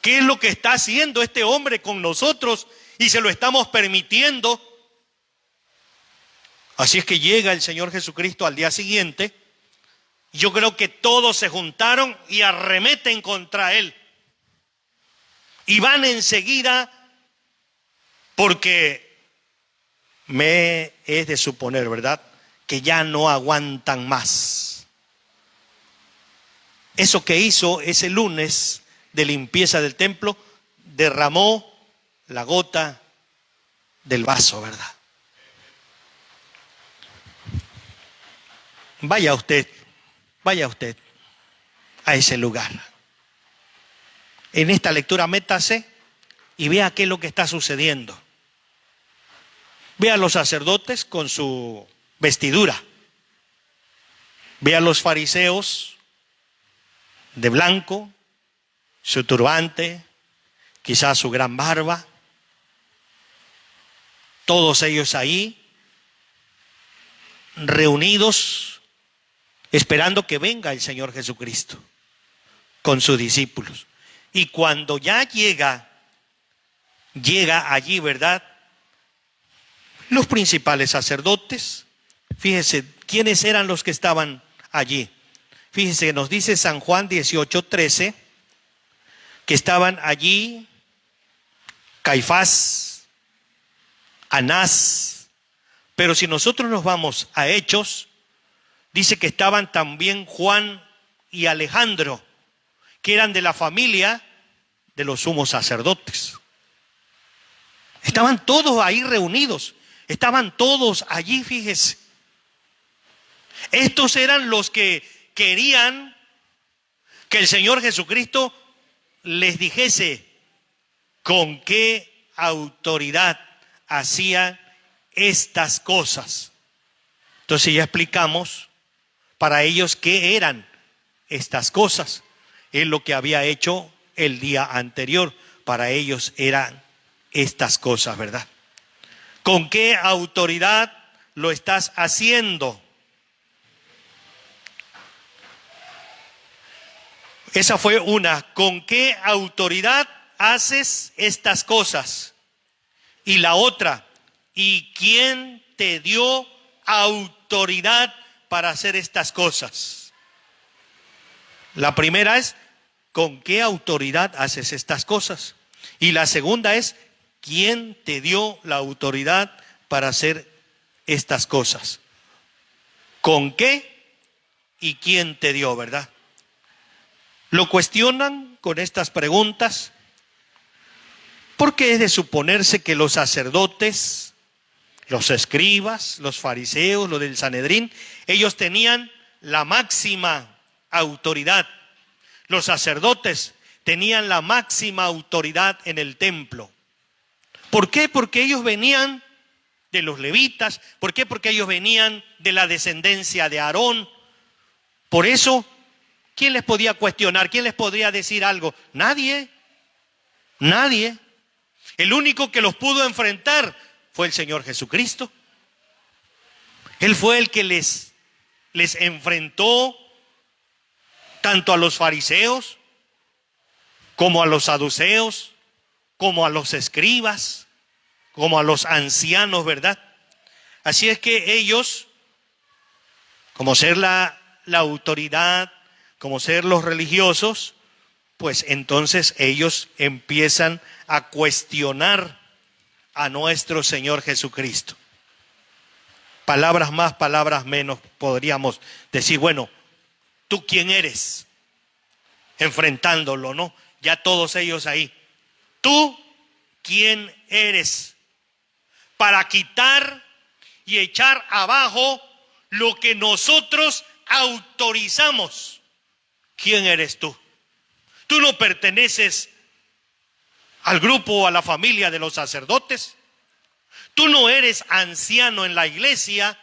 ¿Qué es lo que está haciendo este hombre con nosotros y se lo estamos permitiendo? Así es que llega el Señor Jesucristo al día siguiente. Yo creo que todos se juntaron y arremeten contra él. Y van enseguida porque me es de suponer, ¿verdad?, que ya no aguantan más. Eso que hizo ese lunes de limpieza del templo, derramó la gota del vaso, ¿verdad? Vaya usted a ese lugar. En esta lectura métase y vea qué es lo que está sucediendo. Vea a los sacerdotes con su vestidura. Vea a los fariseos de blanco, su turbante, quizás su gran barba. Todos ellos ahí, reunidos, esperando que venga el Señor Jesucristo con sus discípulos. Y cuando ya llega allí, ¿verdad?, los principales sacerdotes, fíjese, ¿quiénes eran los que estaban allí? Fíjese que nos dice San Juan 18:13, que estaban allí Caifás, Anás, pero si nosotros nos vamos a Hechos, dice que estaban también Juan y Alejandro, que eran de la familia de los sumos sacerdotes. Estaban todos ahí reunidos, estaban todos allí, fíjese. Estos eran los que querían que el Señor Jesucristo les dijese con qué autoridad hacían estas cosas. Entonces ya explicamos para ellos qué eran estas cosas. Es lo que había hecho el día anterior. Para ellos eran estas cosas, ¿verdad? ¿Con qué autoridad lo estás haciendo? Esa fue una. ¿Con qué autoridad haces estas cosas? Y la otra, ¿y quién te dio autoridad para hacer estas cosas? La primera es, ¿con qué autoridad haces estas cosas? Y la segunda es, ¿quién te dio la autoridad para hacer estas cosas? ¿Con qué y quién te dio, verdad? Lo cuestionan con estas preguntas porque es de suponerse que los sacerdotes Los escribas, los fariseos, los del Sanedrín, ellos tenían la máxima autoridad. Los sacerdotes tenían la máxima autoridad en el templo. ¿Por qué? Porque ellos venían de los levitas. ¿Por qué? Porque ellos venían de la descendencia de Aarón. Por eso, ¿quién les podía cuestionar? ¿Quién les podría decir algo? Nadie. Nadie. El único que los pudo enfrentar fue el Señor Jesucristo. Él fue el que les enfrentó tanto a los fariseos como a los saduceos, como a los escribas, como a los ancianos, ¿verdad? Así es que ellos, como ser la autoridad, como ser los religiosos, pues entonces ellos empiezan a cuestionar a nuestro Señor Jesucristo. Palabras más, palabras menos, podríamos decir, bueno, ¿tú quién eres? Enfrentándolo, ¿no? Ya todos ellos ahí. ¿Tú quién eres? Para quitar y echar abajo lo que nosotros autorizamos. ¿Quién eres tú? Tú no perteneces al grupo o a la familia de los sacerdotes. Tú no eres anciano en la iglesia.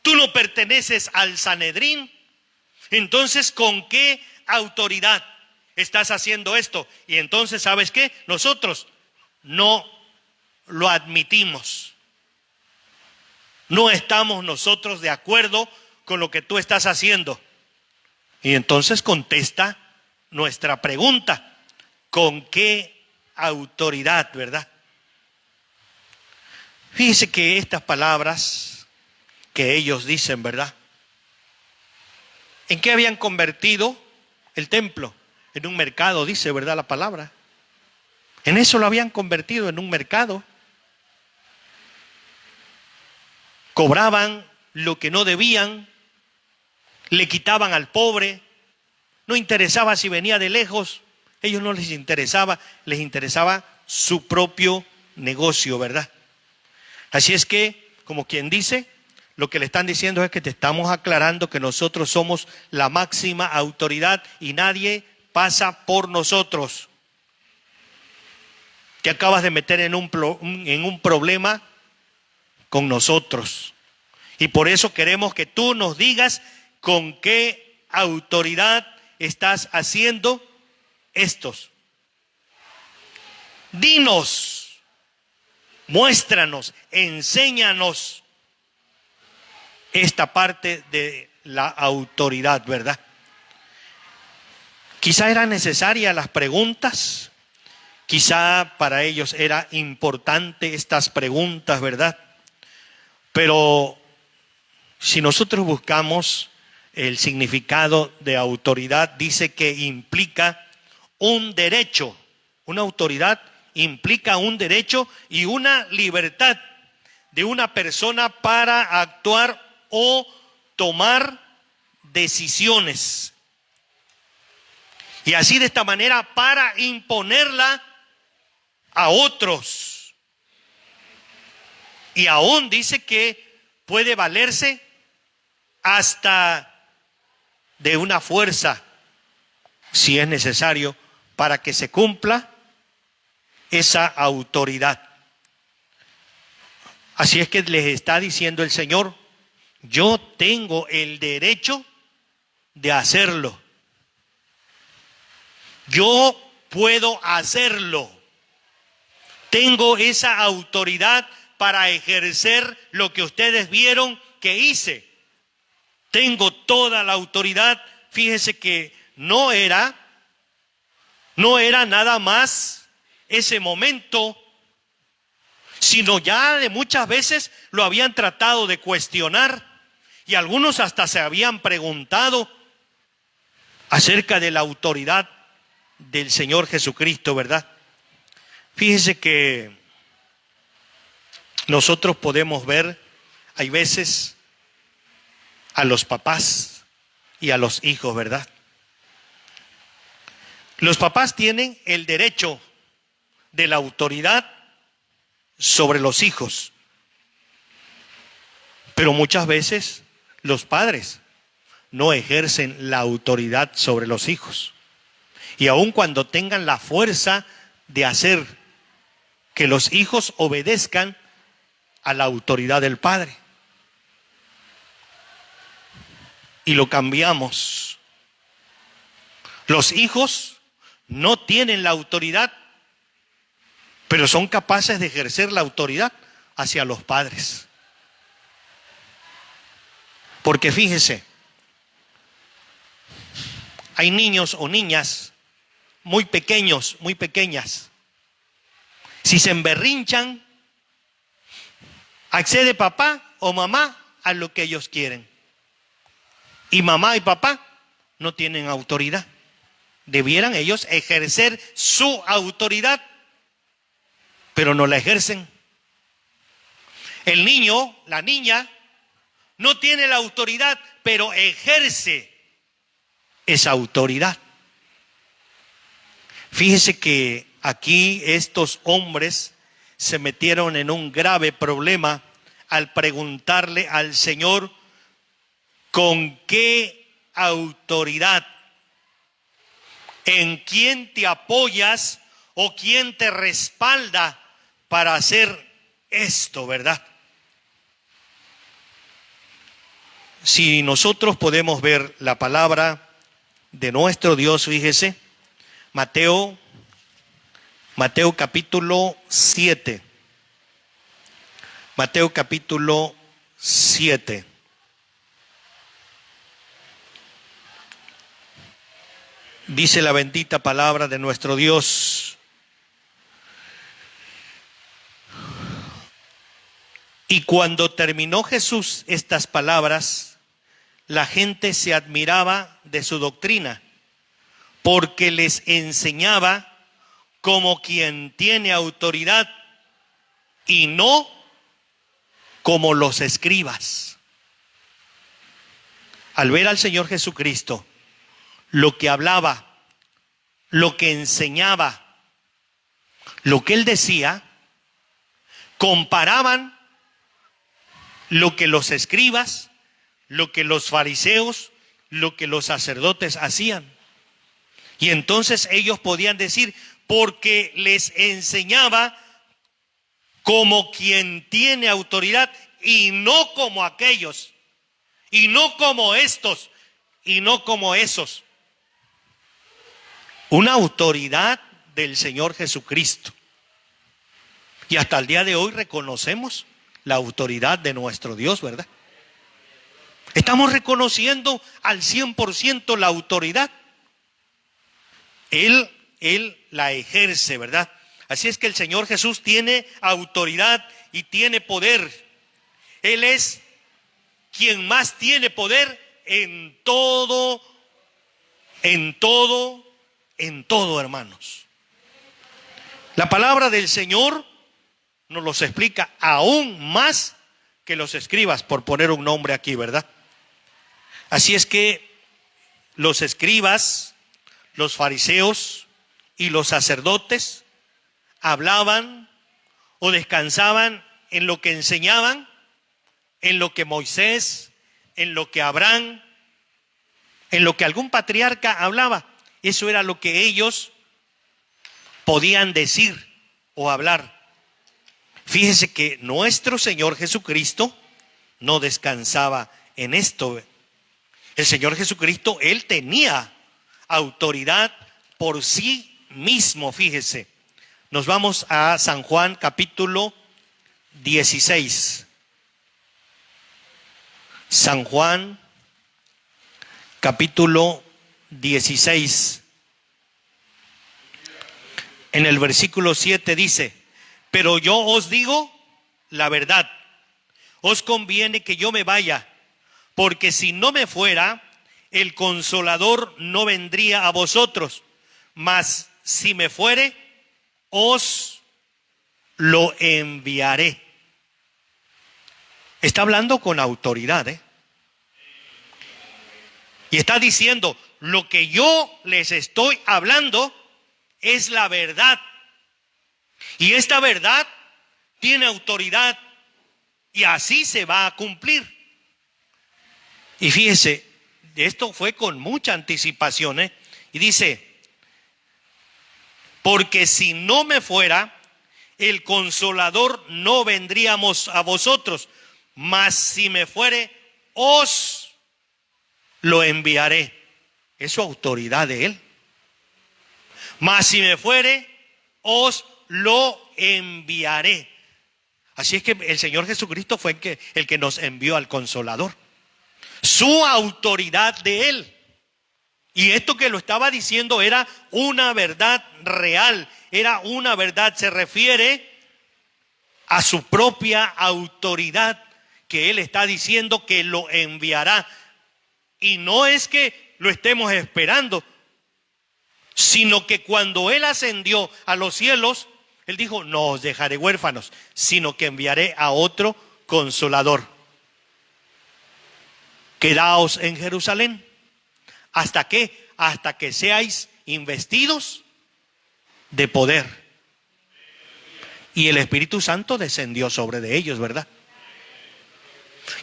Tú no perteneces al Sanedrín. Entonces, ¿con qué autoridad estás haciendo esto? Y entonces, ¿sabes qué? Nosotros no lo admitimos. No estamos nosotros de acuerdo con lo que tú estás haciendo. Y entonces contesta nuestra pregunta: ¿con qué autoridad, verdad? Fíjese que estas palabras que ellos dicen, ¿verdad? ¿En qué habían convertido el templo? En un mercado, dice, ¿verdad? La palabra. En eso lo habían convertido, en un mercado. Cobraban lo que no debían, le quitaban al pobre, no interesaba si venía de lejos, ellos no les interesaba su propio negocio, ¿verdad? Así es que, como quien dice, lo que le están diciendo es que te estamos aclarando que nosotros somos la máxima autoridad y nadie pasa por nosotros. Te acabas de meter en un problema con nosotros. Y por eso queremos que tú nos digas con qué autoridad estás haciendo estos. Dinos, muéstranos, enséñanos esta parte de la autoridad, ¿verdad? Quizá eran necesarias las preguntas, quizá para ellos era importante estas preguntas, ¿verdad? Pero si nosotros buscamos el significado de autoridad, dice que implica un derecho. Una autoridad implica un derecho y una libertad de una persona para actuar o tomar decisiones. Y así de esta manera para imponerla a otros. Y aún dice que puede valerse hasta de una fuerza, si es necesario, para que se cumpla esa autoridad. Así es que les está diciendo el Señor: yo tengo el derecho de hacerlo. Yo puedo hacerlo. Tengo esa autoridad para ejercer lo que ustedes vieron que hice. Tengo toda la autoridad. Fíjese que no era nada más ese momento, sino ya de muchas veces lo habían tratado de cuestionar y algunos hasta se habían preguntado acerca de la autoridad del Señor Jesucristo, ¿verdad? Fíjese que nosotros podemos ver, hay veces, a los papás y a los hijos, ¿verdad? Los papás tienen el derecho de la autoridad sobre los hijos. Pero muchas veces los padres no ejercen la autoridad sobre los hijos. Y aun cuando tengan la fuerza de hacer que los hijos obedezcan a la autoridad del padre. Y lo cambiamos. Los hijos no tienen la autoridad, pero son capaces de ejercer la autoridad hacia los padres. Porque fíjese, hay niños o niñas muy pequeños, muy pequeñas. Si se emberrinchan, accede papá o mamá a lo que ellos quieren. Y mamá y papá no tienen autoridad. Debieran ellos ejercer su autoridad, pero no la ejercen. El niño, la niña, no tiene la autoridad, pero ejerce esa autoridad. Fíjese que aquí estos hombres se metieron en un grave problema al preguntarle al Señor con qué autoridad, en quién te apoyas o quién te respalda para hacer esto, ¿verdad? Si nosotros podemos ver la palabra de nuestro Dios, fíjese, Mateo capítulo 7. Mateo capítulo 7. Dice la bendita palabra de nuestro Dios. Y cuando terminó Jesús estas palabras, la gente se admiraba de su doctrina, porque les enseñaba como quien tiene autoridad y no como los escribas. Al ver al Señor Jesucristo, lo que hablaba, lo que enseñaba, lo que Él decía, comparaban lo que los escribas, lo que los fariseos, lo que los sacerdotes hacían. Y entonces ellos podían decir, porque les enseñaba como quien tiene autoridad y no como aquellos, y no como estos, y no como esos. Una autoridad del Señor Jesucristo. Y hasta el día de hoy reconocemos la autoridad de nuestro Dios, ¿verdad? Estamos reconociendo al 100% la autoridad. Él la ejerce, ¿verdad? Así es que el Señor Jesús tiene autoridad y tiene poder. Él es quien más tiene poder en todo, hermanos. La palabra del Señor nos los explica aún más que los escribas, por poner un nombre aquí, ¿verdad? Así es que los escribas, los fariseos y los sacerdotes hablaban o descansaban en lo que enseñaban, en lo que Moisés, en lo que Abraham, en lo que algún patriarca hablaba. Eso era lo que ellos podían decir o hablar. Fíjese que nuestro Señor Jesucristo no descansaba en esto. El Señor Jesucristo, Él tenía autoridad por sí mismo, fíjese. Nos vamos a San Juan capítulo 16. San Juan capítulo 16. En el versículo 7 dice: pero yo os digo la verdad, os conviene que yo me vaya, porque si no me fuera, el Consolador no vendría a vosotros, mas si me fuere, os lo enviaré. Está hablando con autoridad, y está diciendo, lo que yo les estoy hablando es la verdad. Y esta verdad tiene autoridad Y así se va a cumplir. Y fíjese, esto fue con mucha anticipación, ¿eh? Y dice, porque si no me fuera, el Consolador no vendríamos a vosotros, mas si me fuere, os lo enviaré. Es su autoridad de él. Mas si me fuere, os lo enviaré. Así es que el Señor Jesucristo fue el que nos envió al Consolador. Su autoridad de él. Y esto que lo estaba diciendo era una verdad real. Era una verdad, se refiere a su propia autoridad, que él está diciendo que lo enviará. Y no es que lo estemos esperando, sino que cuando él ascendió a los cielos, él dijo, no os dejaré huérfanos, sino que enviaré a otro Consolador. Quedaos en Jerusalén. ¿Hasta qué? Hasta que seáis investidos de poder. Y el Espíritu Santo descendió sobre de ellos, ¿verdad?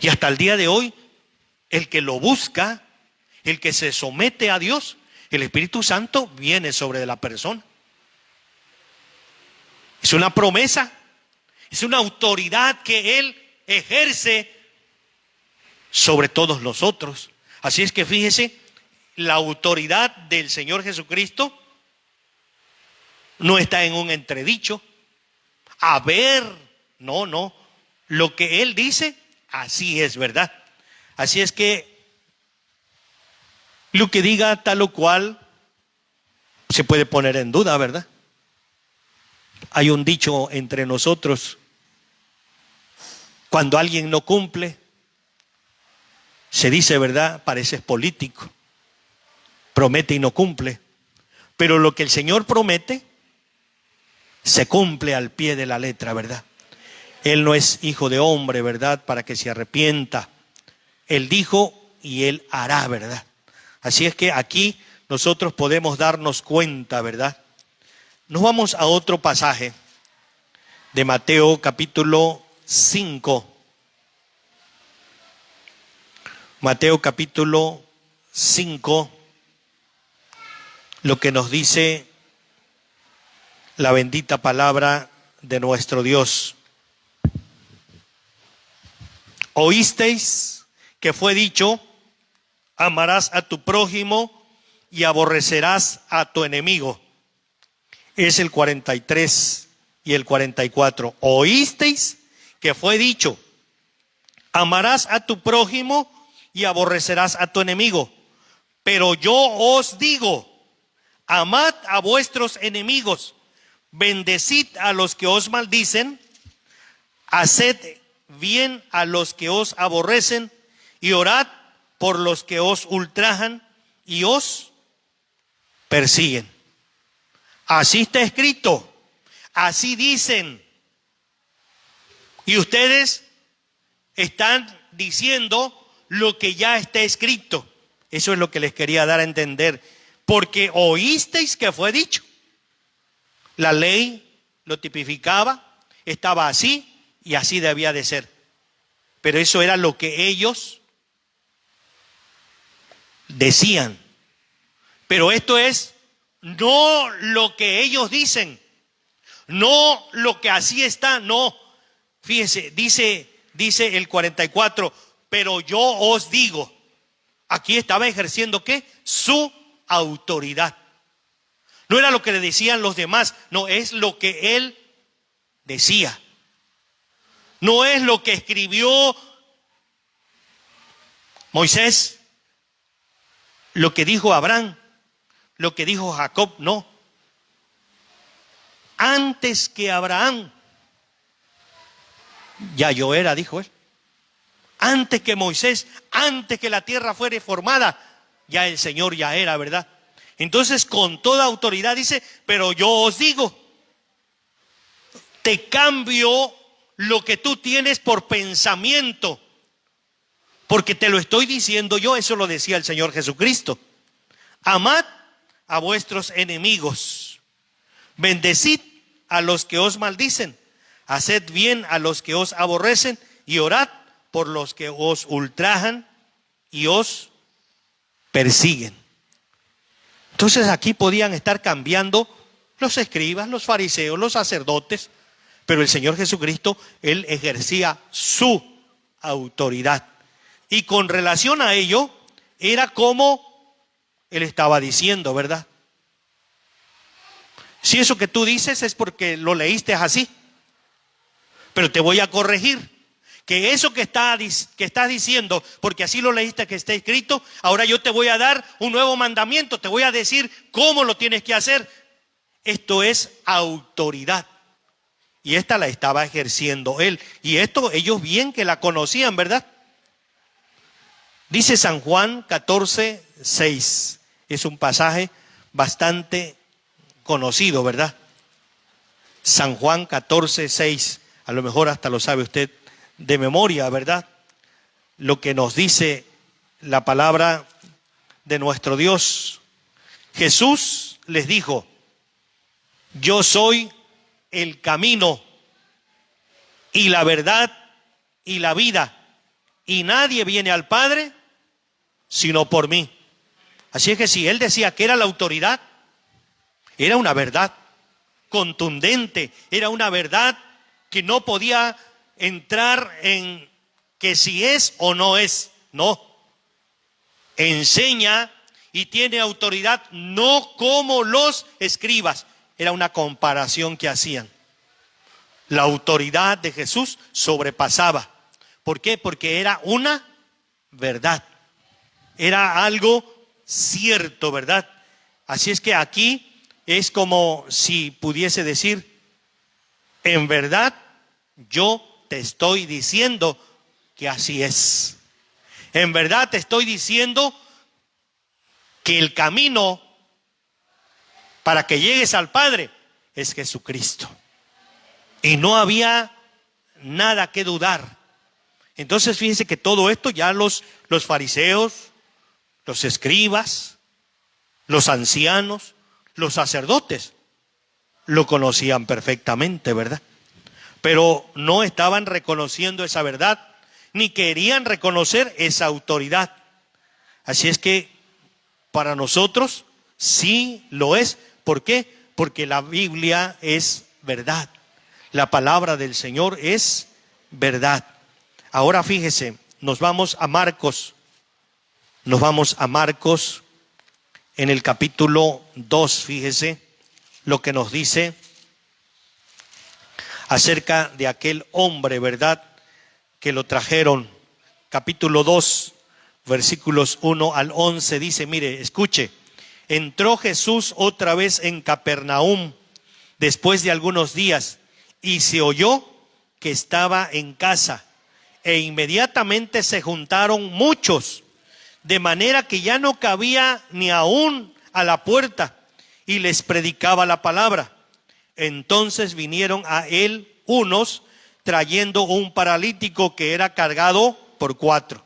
Y hasta el día de hoy, el que lo busca, el que se somete a Dios, el Espíritu Santo viene sobre la persona. Es una promesa, es una autoridad que Él ejerce sobre todos los otros. Así es que fíjese, la autoridad del Señor Jesucristo no está en un entredicho. A ver, no. Lo que Él dice, así es, ¿verdad? Así es que lo que diga tal o cual se puede poner en duda, ¿verdad? Hay un dicho entre nosotros: cuando alguien no cumple, se dice, ¿verdad? Pareces político. Promete y no cumple. Pero lo que el Señor promete, se cumple al pie de la letra, ¿verdad? Él no es hijo de hombre, ¿verdad? Para que se arrepienta. Él dijo y Él hará, ¿verdad? Así es que aquí nosotros podemos darnos cuenta, ¿verdad? Nos vamos a otro pasaje de Mateo capítulo 5. Mateo capítulo 5, lo que nos dice la bendita palabra de nuestro Dios. Oísteis que fue dicho, amarás a tu prójimo y aborrecerás a tu enemigo. Es el 43 y el 44. Oísteis que fue dicho, amarás a tu prójimo y aborrecerás a tu enemigo. Pero yo os digo, amad a vuestros enemigos, bendecid a los que os maldicen, haced bien a los que os aborrecen y orad por los que os ultrajan y os persiguen. Así está escrito, así dicen. Y ustedes están diciendo lo que ya está escrito. Eso es lo que les quería dar a entender. Porque oísteis que fue dicho. La ley lo tipificaba, estaba así y así debía de ser. Pero eso era lo que ellos decían. Pero esto es no lo que ellos dicen, no lo que así está, no. Fíjense, dice el 44, pero yo os digo. Aquí estaba ejerciendo ¿qué? Su autoridad. No era lo que le decían los demás, no, es lo que él decía. No es lo que escribió Moisés, lo que dijo Abraham, lo que dijo Jacob, no. Antes que Abraham, ya yo era, dijo él. Antes que Moisés, antes que la tierra fuera formada, ya el Señor ya era, ¿verdad? Entonces con toda autoridad dice, pero yo os digo, te cambio lo que tú tienes por pensamiento, porque te lo estoy diciendo yo, eso lo decía el Señor Jesucristo. Amad a vuestros enemigos, bendecid a los que os maldicen, haced bien a los que os aborrecen y orad por los que os ultrajan y os persiguen. Entonces aquí podían estar cambiando los escribas, los fariseos, los sacerdotes, pero el Señor Jesucristo, Él ejercía su autoridad. Y con relación a ello, era como Él estaba diciendo, ¿verdad? Si eso que tú dices es porque lo leíste así, pero te voy a corregir. Que eso que estás diciendo, porque así lo leíste que está escrito, ahora yo te voy a dar un nuevo mandamiento, te voy a decir cómo lo tienes que hacer. Esto es autoridad. Y esta la estaba ejerciendo Él. Y esto ellos bien que la conocían, ¿verdad? Dice San Juan 14:6. Es un pasaje bastante conocido, ¿verdad? San Juan 14:6. A lo mejor hasta lo sabe usted de memoria, ¿verdad? Lo que nos dice la palabra de nuestro Dios. Jesús les dijo: yo soy el camino y la verdad y la vida, y nadie viene al Padre sino por mí. Así es que si Él decía que era la autoridad, era una verdad contundente, era una verdad que no podía entrar en que si es o no es. No, enseña y tiene autoridad, no como los escribas. Era una comparación que hacían. La autoridad de Jesús sobrepasaba. ¿Por qué? Porque era una verdad. Era algo cierto, ¿verdad? Así es que aquí es como si pudiese decir: en verdad, yo te estoy diciendo que así es. En verdad te estoy diciendo que el camino para que llegues al Padre es Jesucristo. Y no había nada que dudar. Entonces fíjense que todo esto ya los fariseos, los escribas, los ancianos, los sacerdotes lo conocían perfectamente, ¿verdad? Pero no estaban reconociendo esa verdad, ni querían reconocer esa autoridad. Así es que para nosotros sí lo es. ¿Por qué? Porque la Biblia es verdad. La palabra del Señor es verdad. Ahora fíjese, nos vamos a Marcos. Nos vamos a Marcos en el capítulo 2, fíjese lo que nos dice acerca de aquel hombre, ¿verdad?, que lo trajeron. Capítulo 2, versículos 1 al 11, dice, mire, escuche. Entró Jesús otra vez en Capernaum después de algunos días y se oyó que estaba en casa, e inmediatamente se juntaron muchos, de manera que ya no cabía ni aún a la puerta, y les predicaba la palabra. Entonces vinieron a él unos trayendo un paralítico que era cargado por 4.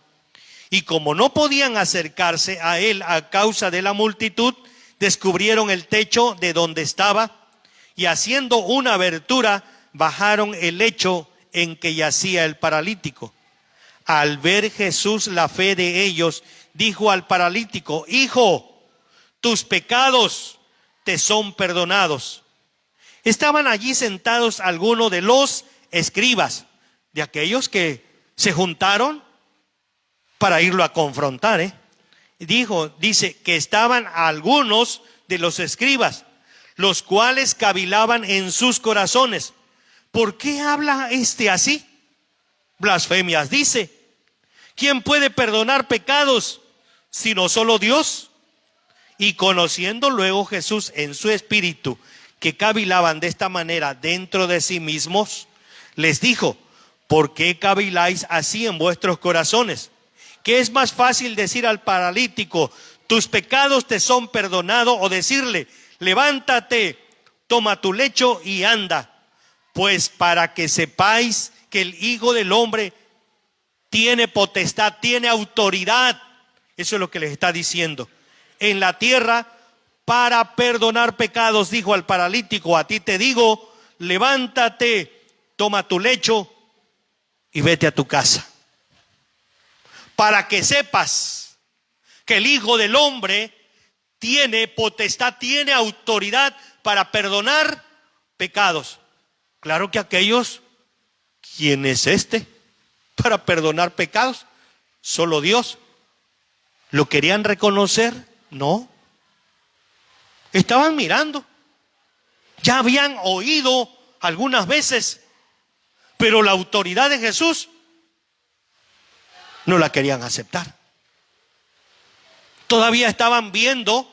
Y como no podían acercarse a él a causa de la multitud, descubrieron el techo de donde estaba, y haciendo una abertura, bajaron el lecho en que yacía el paralítico. Al ver Jesús la fe de ellos, dijo al paralítico: hijo, tus pecados te son perdonados. Estaban allí sentados algunos de los escribas, de aquellos que se juntaron para irlo a confrontar, dice que estaban algunos de los escribas, los cuales cavilaban en sus corazones: ¿por qué habla este así? Blasfemias dice. ¿Quién puede perdonar pecados sino solo Dios? Y conociendo luego Jesús en su espíritu que cavilaban de esta manera dentro de sí mismos, les dijo: ¿por qué caviláis así en vuestros corazones? ¿Qué es más fácil decir al paralítico: tus pecados te son perdonados, o decirle: levántate, toma tu lecho y anda? Pues para que sepáis que el Hijo del Hombre tiene potestad, tiene autoridad, eso es lo que les está diciendo, en la tierra para perdonar pecados, dijo al paralítico: a ti te digo, levántate, toma tu lecho y vete a tu casa, para que sepas que el Hijo del Hombre tiene potestad, tiene autoridad para perdonar pecados. Claro que aquellos, ¿quién es este para perdonar pecados? Solo Dios. ¿Lo querían reconocer? No. Estaban mirando. Ya habían oído algunas veces, pero la autoridad de Jesús no la querían aceptar. Todavía estaban viendo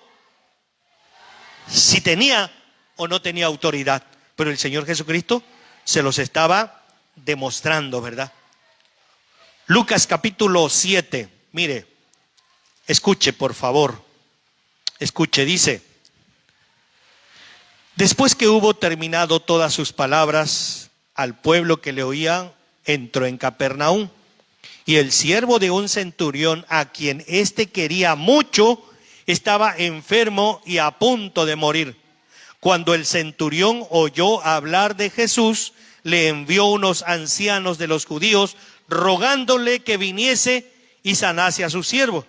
si tenía o no tenía autoridad, pero el Señor Jesucristo se los estaba demostrando, ¿verdad? Lucas capítulo 7, mire, escuche por favor, escuche, dice: después que hubo terminado todas sus palabras al pueblo que le oía, entró en Capernaum. Y el siervo de un centurión, a quien éste quería mucho, estaba enfermo y a punto de morir. Cuando el centurión oyó hablar de Jesús, le envió unos ancianos de los judíos, rogándole que viniese y sanase a su siervo.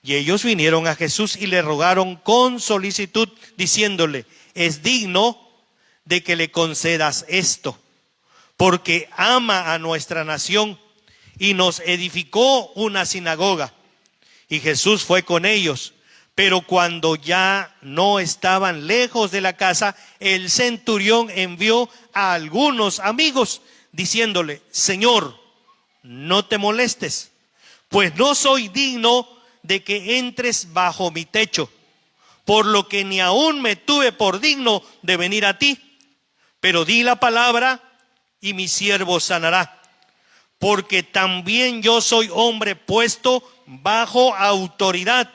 Y ellos vinieron a Jesús y le rogaron con solicitud, diciéndole: es digno de que le concedas esto, porque ama a nuestra nación y nos edificó una sinagoga. Y Jesús fue con ellos. Pero cuando ya no estaban lejos de la casa, el centurión envió a algunos amigos, diciéndole: Señor, no te molestes, pues no soy digno de que entres bajo mi techo, por lo que ni aún me tuve por digno de venir a ti. Pero di la palabra y mi siervo sanará. Porque también yo soy hombre puesto bajo autoridad,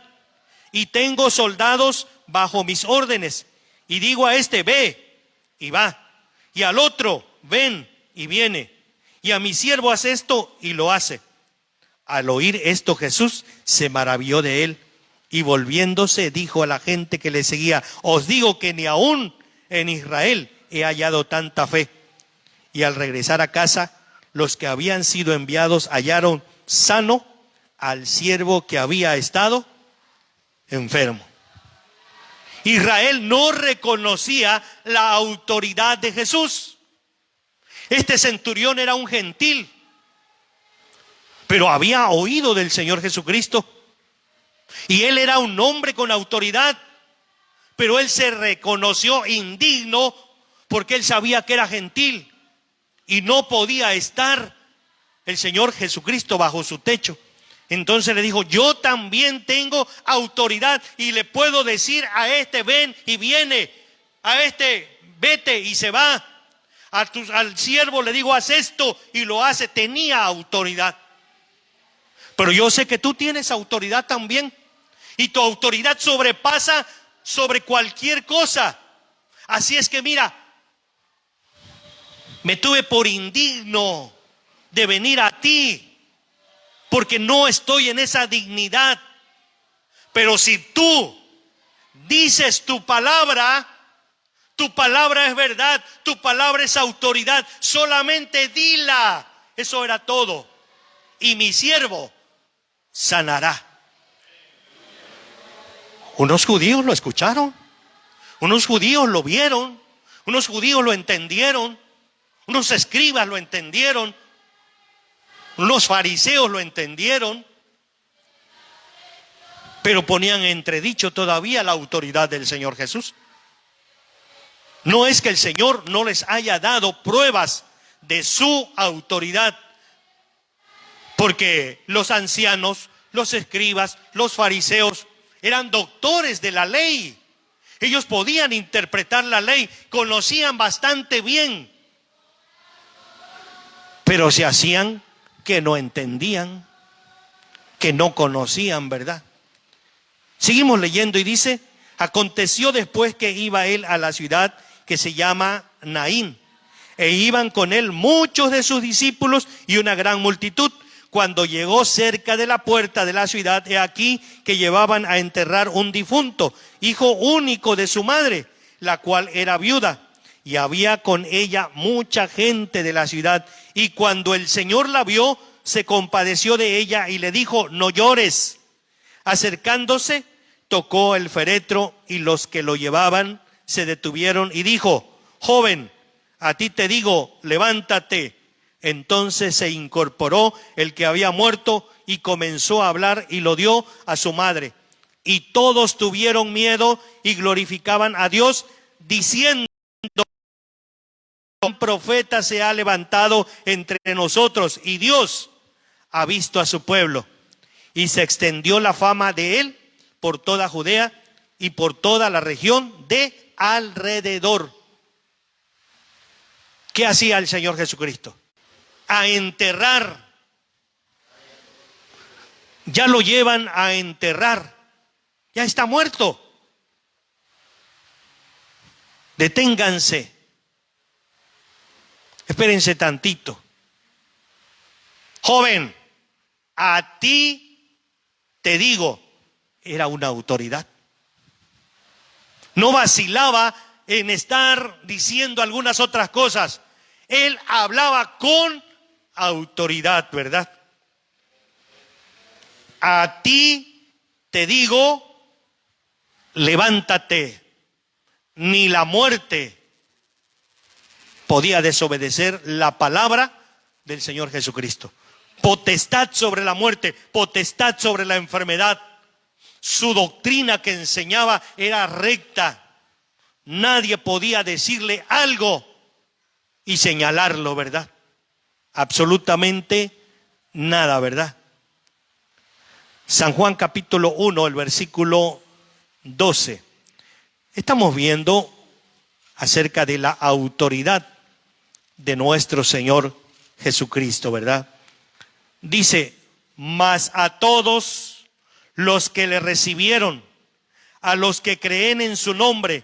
y tengo soldados bajo mis órdenes. Y digo a este: ve, y va. Y al otro: ven, y viene. Y a mi siervo: haz esto, y lo hace. Al oír esto, Jesús se maravilló de él, y volviéndose dijo a la gente que le seguía: os digo que ni aún en Israel he hallado tanta fe. Y al regresar a casa, los que habían sido enviados hallaron sano al siervo que había estado enfermo. Israel no reconocía la autoridad de Jesús. Este centurión era un gentil, pero había oído del Señor Jesucristo. Y él era un hombre con autoridad, pero él se reconoció indigno porque él sabía que era gentil y no podía estar el Señor Jesucristo bajo su techo. Entonces le dijo: yo también tengo autoridad y le puedo decir a este: ven, y viene, a este: vete, y se va. Al siervo le digo: haz esto, y lo hace. Tenía autoridad. Pero yo sé que tú tienes autoridad también, y tu autoridad sobrepasa sobre cualquier cosa. Así es que mira, me tuve por indigno de venir a ti, porque no estoy en esa dignidad. Pero si tú dices tu palabra es verdad, tu palabra es autoridad. Solamente dila. Eso era todo. Y mi siervo sanará. Unos judíos lo escucharon, unos judíos lo vieron, unos judíos lo entendieron, unos escribas lo entendieron, unos fariseos lo entendieron, pero ponían en entredicho todavía la autoridad del Señor Jesús. No es que el Señor no les haya dado pruebas de su autoridad, porque los ancianos, los escribas, los fariseos eran doctores de la ley. Ellos podían interpretar la ley, conocían bastante bien, pero se hacían que no entendían, que no conocían, ¿verdad? Seguimos leyendo y dice: aconteció después que iba él a la ciudad que se llama Naín, e iban con él muchos de sus discípulos y una gran multitud. Cuando llegó cerca de la puerta de la ciudad, he aquí que llevaban a enterrar un difunto, hijo único de su madre, la cual era viuda, y había con ella mucha gente de la ciudad. Y cuando el Señor la vio, se compadeció de ella y le dijo: no llores. Acercándose, tocó el féretro, y los que lo llevaban se detuvieron, y dijo: joven, a ti te digo, levántate. Entonces se incorporó el que había muerto y comenzó a hablar, y lo dio a su madre. Y todos tuvieron miedo y glorificaban a Dios, diciendo: un profeta se ha levantado entre nosotros, y Dios ha visto a su pueblo. Y se extendió la fama de él por toda Judea y por toda la región de alrededor. ¿Qué hacía el Señor Jesucristo? A enterrar. Ya lo llevan a enterrar. Ya está muerto. Deténganse. Espérense tantito. Joven, a ti te digo. Era una autoridad. No vacilaba en estar diciendo algunas otras cosas. Él hablaba con autoridad, ¿verdad? A ti te digo, levántate. Ni la muerte podía desobedecer la palabra del Señor Jesucristo. Potestad sobre la muerte, potestad sobre la enfermedad. Su doctrina que enseñaba era recta. Nadie podía decirle algo y señalarlo, ¿verdad? Absolutamente nada, ¿verdad? San Juan capítulo 1, el versículo 12. Estamos viendo acerca de la autoridad de nuestro Señor Jesucristo, ¿verdad? Dice: mas a todos los que le recibieron, a los que creen en su nombre,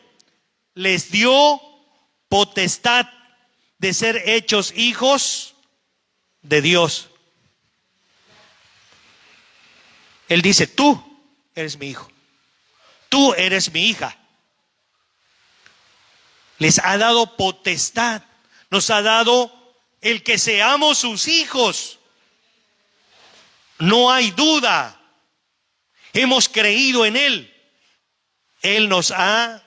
les dio potestad de ser hechos hijos de Dios. Él dice: tú eres mi hijo, tú eres mi hija. Les ha dado potestad, nos ha dado el que seamos sus hijos. No hay duda. Hemos creído en Él. Él nos ha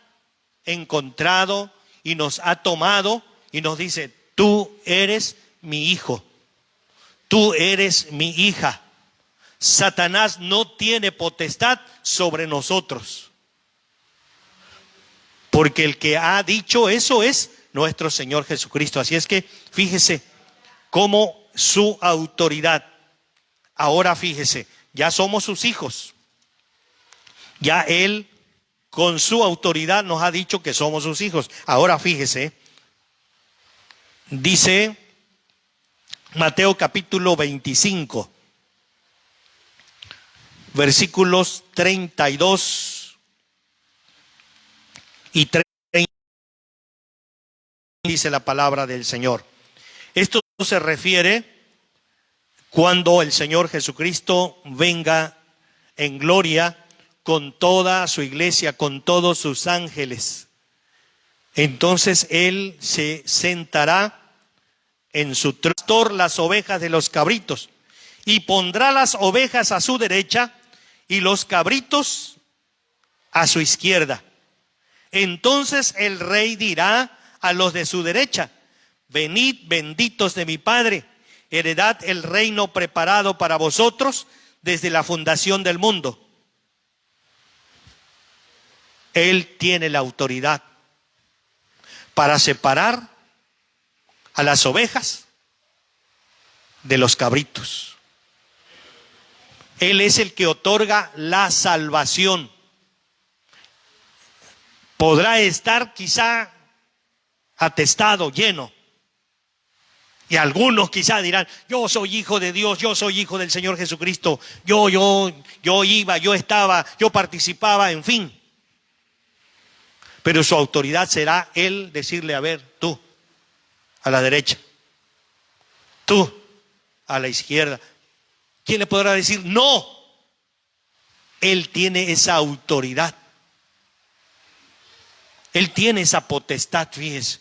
encontrado y nos ha tomado y nos dice: tú eres mi hijo, tú eres mi hija. Satanás no tiene potestad sobre nosotros, porque el que ha dicho eso es nuestro Señor Jesucristo. Así es que fíjese cómo su autoridad. Ahora fíjese, ya somos sus hijos. Ya Él con su autoridad nos ha dicho que somos sus hijos. Ahora fíjese, dice Mateo capítulo 25, versículos 32 y 30, dice la palabra del Señor. Esto se refiere cuando el Señor Jesucristo venga en gloria con toda su iglesia, con todos sus ángeles. Entonces Él se sentará en su pastor las ovejas de los cabritos, y pondrá las ovejas a su derecha y los cabritos a su izquierda. Entonces el rey dirá a los de su derecha: venid, benditos de mi Padre, heredad el reino preparado para vosotros desde la fundación del mundo. Él tiene la autoridad para separar a las ovejas de los cabritos. Él es el que otorga la salvación. Podrá estar quizá atestado, lleno. Y algunos quizá dirán: yo soy hijo de Dios, yo soy hijo del Señor Jesucristo, yo iba, yo estaba, yo participaba, en fin. Pero su autoridad será Él decirle: a ver, tú a la derecha, tú a la izquierda. ¿Quién le podrá decir no? Él tiene esa autoridad. Él tiene esa potestad, fíjese.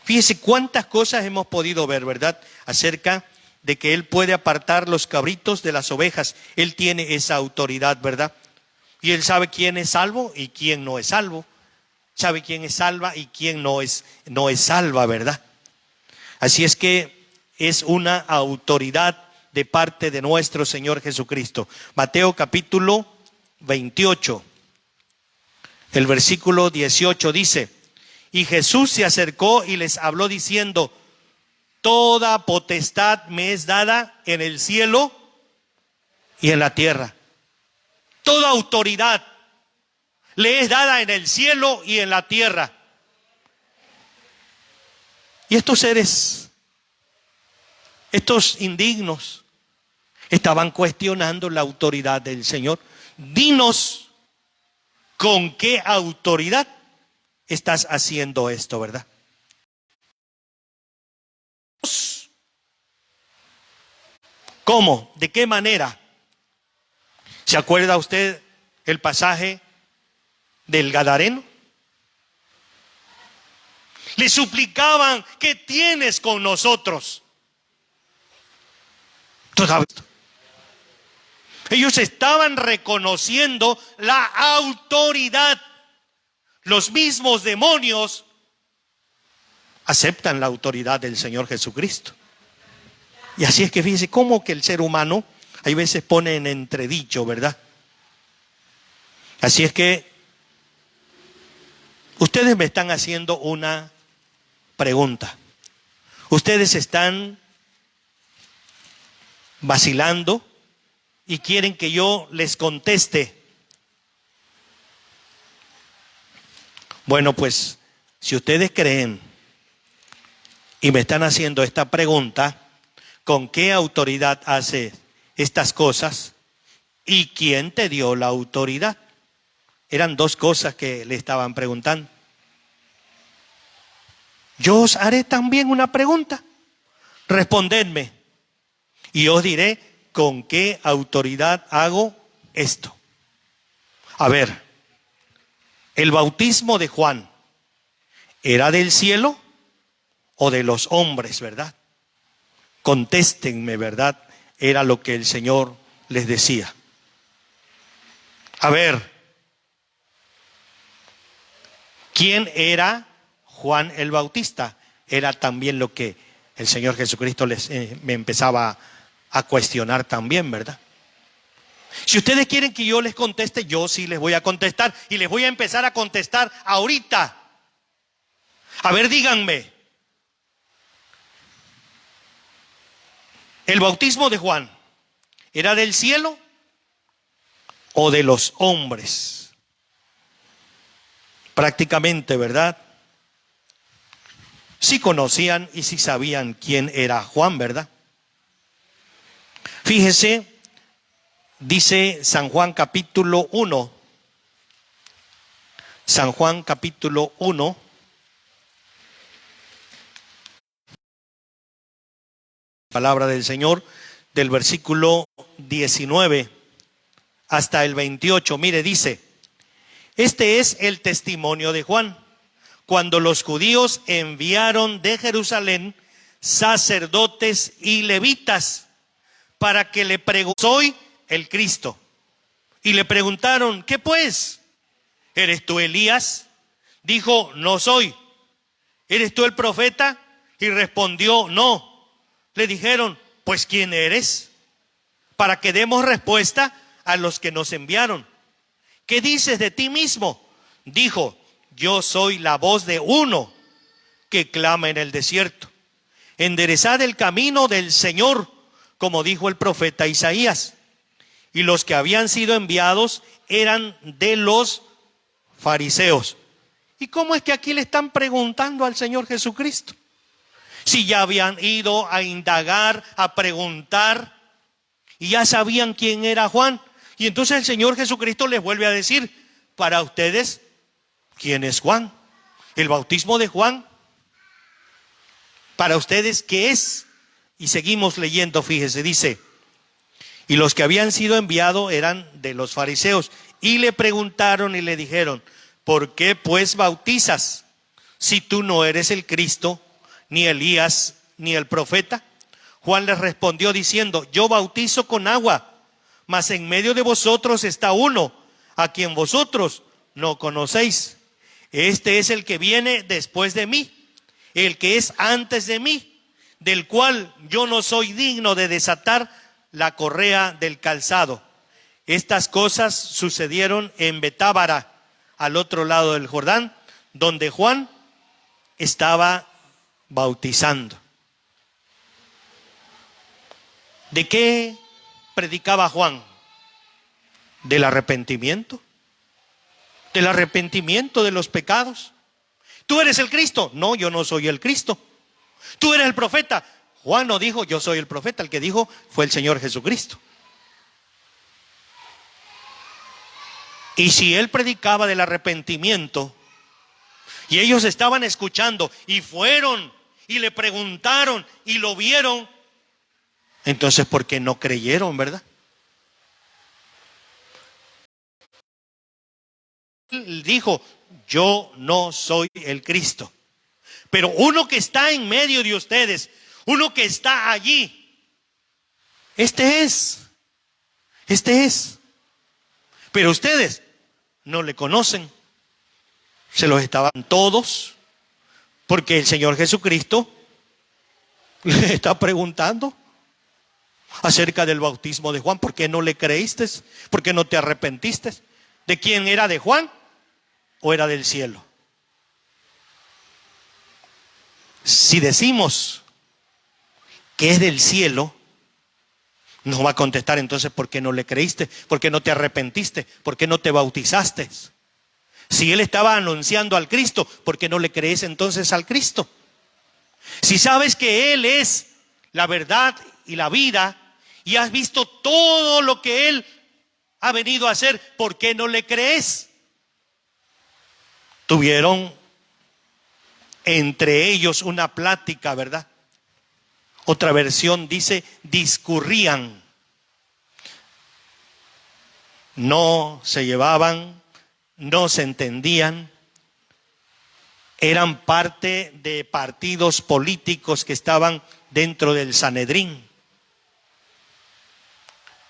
Fíjese cuántas cosas hemos podido ver, ¿verdad? Acerca de que Él puede apartar los cabritos de las ovejas. Él tiene esa autoridad, ¿verdad? Y Él sabe quién es salvo y quién no es salvo. Sabe quién es salva y quién no es salva, ¿verdad? Así es que es una autoridad de parte de nuestro Señor Jesucristo. Mateo capítulo 28, el versículo 18 dice: y Jesús se acercó y les habló diciendo: toda potestad me es dada en el cielo y en la tierra. Toda autoridad le es dada en el cielo y en la tierra. Y estos seres, estos indignos, estaban cuestionando la autoridad del Señor. Dinos con qué autoridad estás haciendo esto, ¿verdad? ¿Cómo? ¿De qué manera? ¿Se acuerda usted el pasaje del Gadareno? Le suplicaban: ¿qué tienes con nosotros? Todavía. Ellos estaban reconociendo la autoridad. Los mismos demonios aceptan la autoridad del Señor Jesucristo. Y así es que fíjese cómo que el ser humano hay veces pone en entredicho, ¿verdad? Así es que ustedes me están haciendo una pregunta. Ustedes están vacilando y quieren que yo les conteste. Bueno, pues si ustedes creen y me están haciendo esta pregunta, ¿con qué autoridad hace estas cosas? ¿Y quién te dio la autoridad? Eran dos cosas que le estaban preguntando. Yo os haré también una pregunta. Respondedme y os diré con qué autoridad hago esto. A ver, ¿el bautismo de Juan era del cielo o de los hombres, verdad? Contéstenme, ¿verdad? Era lo que el Señor les decía. A ver, ¿quién era Juan el Bautista? Era también lo que el Señor Jesucristo me empezaba a cuestionar también, ¿verdad? Si ustedes quieren que yo les conteste, yo sí les voy a contestar y les voy a empezar a contestar ahorita. A ver, díganme, ¿el bautismo de Juan era del cielo o de los hombres? Prácticamente, ¿verdad? Sí conocían y sí sabían quién era Juan, ¿verdad? Fíjese, dice San Juan capítulo 1. San Juan capítulo 1. Palabra del Señor, del versículo 19 hasta el 28. Mire, dice: este es el testimonio de Juan, cuando los judíos enviaron de Jerusalén sacerdotes y levitas para que le preguntaran: ¿soy el Cristo? Y le preguntaron: ¿qué pues? ¿Eres tú Elías? Dijo: no soy. ¿Eres tú el profeta? Y respondió: no. Le dijeron: pues ¿quién eres? Para que demos respuesta a los que nos enviaron. ¿Qué dices de ti mismo? Dijo: yo soy la voz de uno que clama en el desierto: enderezad el camino del Señor, como dijo el profeta Isaías. Y los que habían sido enviados eran de los fariseos. ¿Y cómo es que aquí le están preguntando al Señor Jesucristo? Si ya habían ido a indagar, a preguntar, y ya sabían quién era Juan. Y entonces el Señor Jesucristo les vuelve a decir: para ustedes, ¿quién es Juan? El bautismo de Juan, para ustedes, ¿qué es? Y seguimos leyendo, fíjese, dice: y los que habían sido enviados eran de los fariseos. Y le preguntaron y le dijeron: ¿por qué pues bautizas si tú no eres el Cristo, ni Elías, ni el profeta? Juan les respondió diciendo: yo bautizo con agua, mas en medio de vosotros está uno, a quien vosotros no conocéis. Este es el que viene después de mí, el que es antes de mí, del cual yo no soy digno de desatar la correa del calzado. Estas cosas sucedieron en Betábara, al otro lado del Jordán, donde Juan estaba bautizando. ¿De qué predicaba Juan? ¿Del arrepentimiento? ¿Del arrepentimiento de los pecados? ¿Tú eres el Cristo? No, yo no soy el Cristo. ¿Tú eres el profeta? Juan no dijo yo soy el profeta, el que dijo fue el Señor Jesucristo. Y si él predicaba del arrepentimiento y ellos estaban escuchando y fueron y le preguntaron y lo vieron, entonces ¿por qué no creyeron, verdad? Él dijo: yo no soy el Cristo, pero uno que está en medio de ustedes, uno que está allí, este es. Pero ustedes no le conocen. Se los estaban todos, porque el Señor Jesucristo le está preguntando acerca del bautismo de Juan. ¿Por qué no le creíste? ¿Por qué no te arrepentiste? ¿De quién era? ¿De Juan o era del cielo? Si decimos que es del cielo, nos va a contestar entonces: ¿por qué no le creíste? ¿Por qué no te arrepentiste? ¿Por qué no te bautizaste? Si él estaba anunciando al Cristo, ¿por qué no le crees entonces al Cristo? Si sabes que él es la verdad y la vida y has visto todo lo que él ha venido a hacer, ¿por qué no le crees? Tuvieron entre ellos una plática, ¿verdad? Otra versión dice: discurrían. No se llevaban, no se entendían. Eran parte de partidos políticos que estaban dentro del Sanedrín.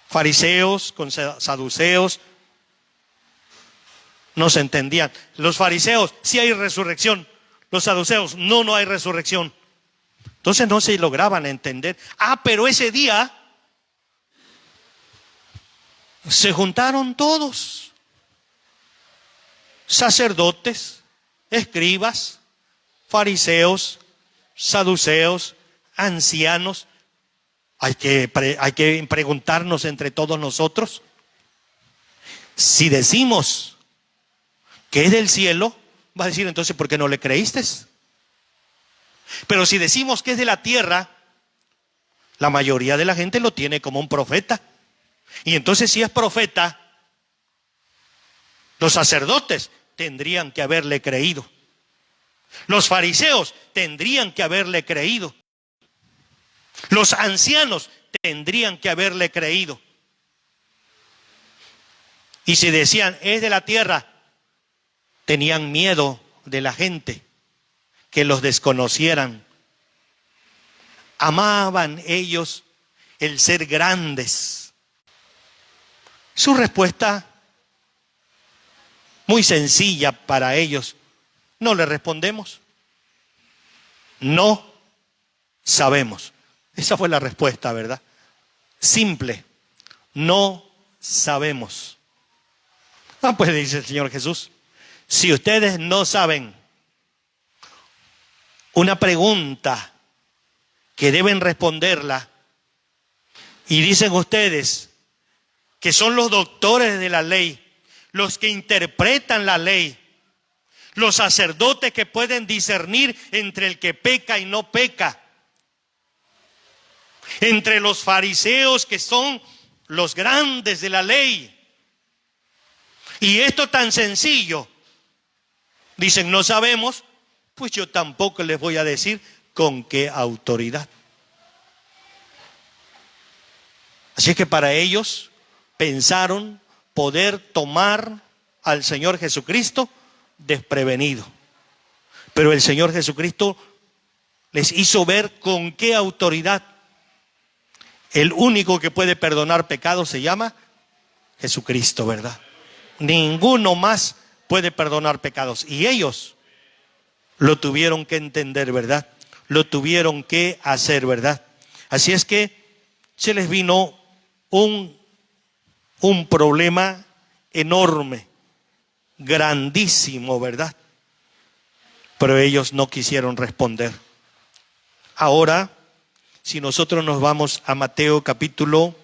Fariseos con saduceos no se entendían. Los fariseos: sí hay resurrección. Los saduceos: no hay resurrección. Entonces no se lograban entender. Pero ese día se juntaron todos: sacerdotes, escribas, fariseos, saduceos, ancianos. Hay que preguntarnos entre todos nosotros: si decimos que es del cielo, va a decir entonces: ¿por qué no le creíste? Pero si decimos que es de la tierra, la mayoría de la gente lo tiene como un profeta. Y entonces, si es profeta, los sacerdotes tendrían que haberle creído. Los fariseos tendrían que haberle creído. Los ancianos tendrían que haberle creído. Y si decían es de la tierra, tenían miedo de la gente, que los desconocieran. Amaban ellos el ser grandes. Su respuesta, muy sencilla para ellos: no le respondemos. No sabemos. Esa fue la respuesta, ¿verdad? Simple: no sabemos. Pues dice el Señor Jesús: si ustedes no saben, una pregunta que deben responderla, y dicen ustedes que son los doctores de la ley, los que interpretan la ley, los sacerdotes que pueden discernir entre el que peca y no peca, entre los fariseos que son los grandes de la ley. Y esto tan sencillo, dicen no sabemos, pues yo tampoco les voy a decir con qué autoridad. Así que para ellos pensaron poder tomar al Señor Jesucristo desprevenido. Pero el Señor Jesucristo Les hizo ver con qué autoridad. El único que puede perdonar pecados se llama Jesucristo, ¿verdad? Ninguno más puede perdonar pecados. Y ellos lo tuvieron que entender, ¿verdad? Lo tuvieron que hacer, ¿verdad? Así es que se les vino un problema enorme, grandísimo, ¿verdad? Pero ellos no quisieron responder. Ahora, si nosotros nos vamos a Mateo capítulo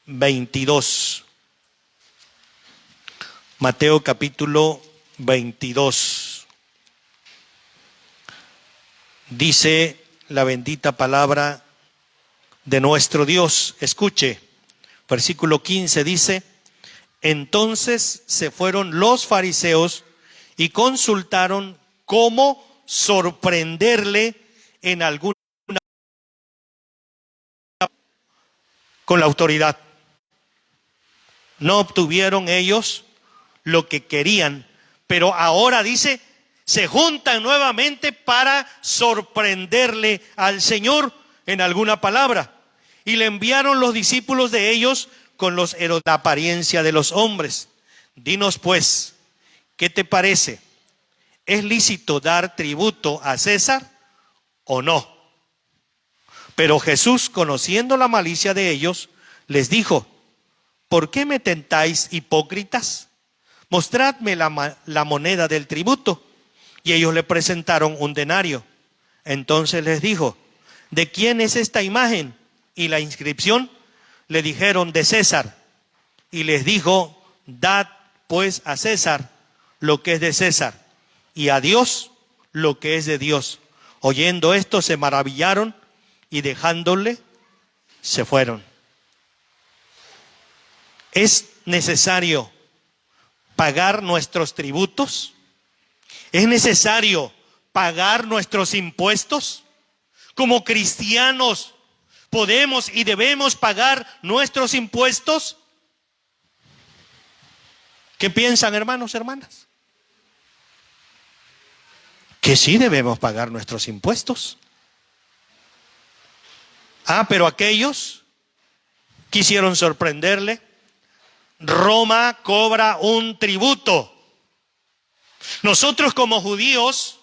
22. Mateo capítulo 22. Dice la bendita palabra de nuestro Dios. Escuche, versículo 15 dice: entonces se fueron los fariseos y consultaron cómo sorprenderle en alguna con la autoridad. No obtuvieron ellos lo que querían, pero ahora dice, se juntan nuevamente para sorprenderle al Señor en alguna palabra. Y le enviaron los discípulos de ellos con la apariencia de los hombres. Dinos pues, ¿qué te parece? ¿Es lícito dar tributo a César o no? Pero Jesús, conociendo la malicia de ellos, les dijo: ¿por qué me tentáis, hipócritas? Mostradme la moneda del tributo. Y ellos le presentaron un denario. Entonces les dijo: ¿de quién es esta imagen y la inscripción? Le dijeron: de César. Y les dijo: dad pues a César lo que es de César, y a Dios lo que es de Dios. Oyendo esto se maravillaron, y dejándole se fueron. ¿Es necesario pagar nuestros tributos? ¿Es necesario pagar nuestros impuestos? Como cristianos, ¿podemos y debemos pagar nuestros impuestos? ¿Qué piensan, hermanos, hermanas? Que sí debemos pagar nuestros impuestos. Pero aquellos quisieron sorprenderle. Roma cobra un tributo. Nosotros como judíos,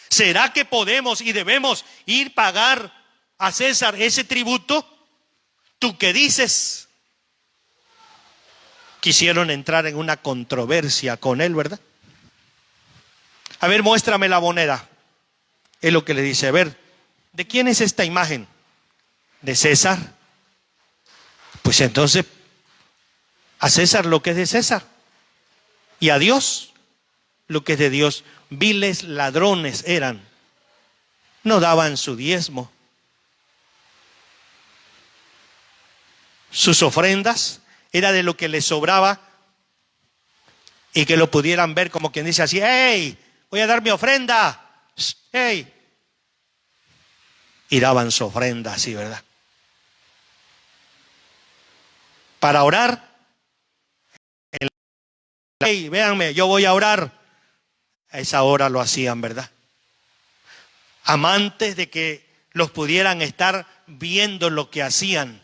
¿será que podemos y debemos ir a pagar a César ese tributo? ¿Tú qué dices? Quisieron entrar en una controversia con él, ¿verdad? A ver, muéstrame la moneda. Es lo que le dice. A ver, ¿de quién es esta imagen? ¿De César? Pues entonces, a César lo que es de César, y a Dios lo que es de Dios. Viles ladrones eran. No daban su diezmo. Sus ofrendas era de lo que les sobraba, y que lo pudieran ver como quien dice así: ¡hey! Voy a dar mi ofrenda. ¡Hey! Y daban su ofrenda así, ¿verdad? Para orar. ¡Hey! Véanme, yo voy a orar. A esa hora lo hacían, ¿verdad? Amantes de que los pudieran estar viendo lo que hacían.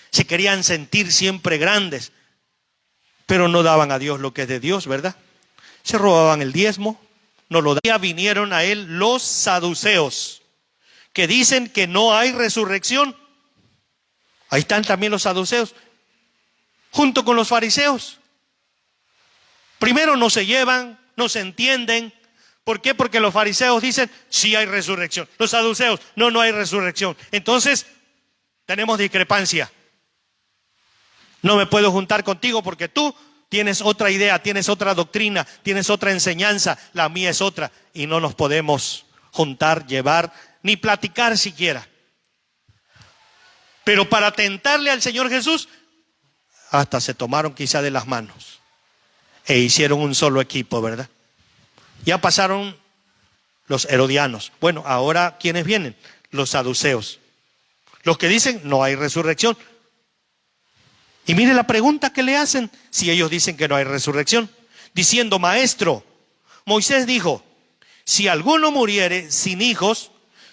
Se querían sentir siempre grandes, pero no daban a Dios lo que es de Dios, ¿verdad? Se robaban el diezmo, no lo daban. Vinieron a él los saduceos, que dicen que no hay resurrección. Ahí están también los saduceos, junto con los fariseos. Primero no se llevan, no se entienden. ¿Por qué? Porque los fariseos dicen: sí hay resurrección. Los saduceos: no hay resurrección. Entonces, tenemos discrepancia. No me puedo juntar contigo porque tú tienes otra idea, tienes otra doctrina, tienes otra enseñanza, la mía es otra, y no nos podemos juntar, llevar, ni platicar siquiera. Pero para tentarle al Señor Jesús, hasta se tomaron quizá de las manos e hicieron un solo equipo, ¿verdad? Ya pasaron los herodianos. Bueno, ahora ¿quiénes vienen? Los saduceos, los que dicen no hay resurrección. Y mire la pregunta que le hacen, si ellos dicen que no hay resurrección, diciendo: maestro, Moisés dijo: si alguno muriere sin hijos,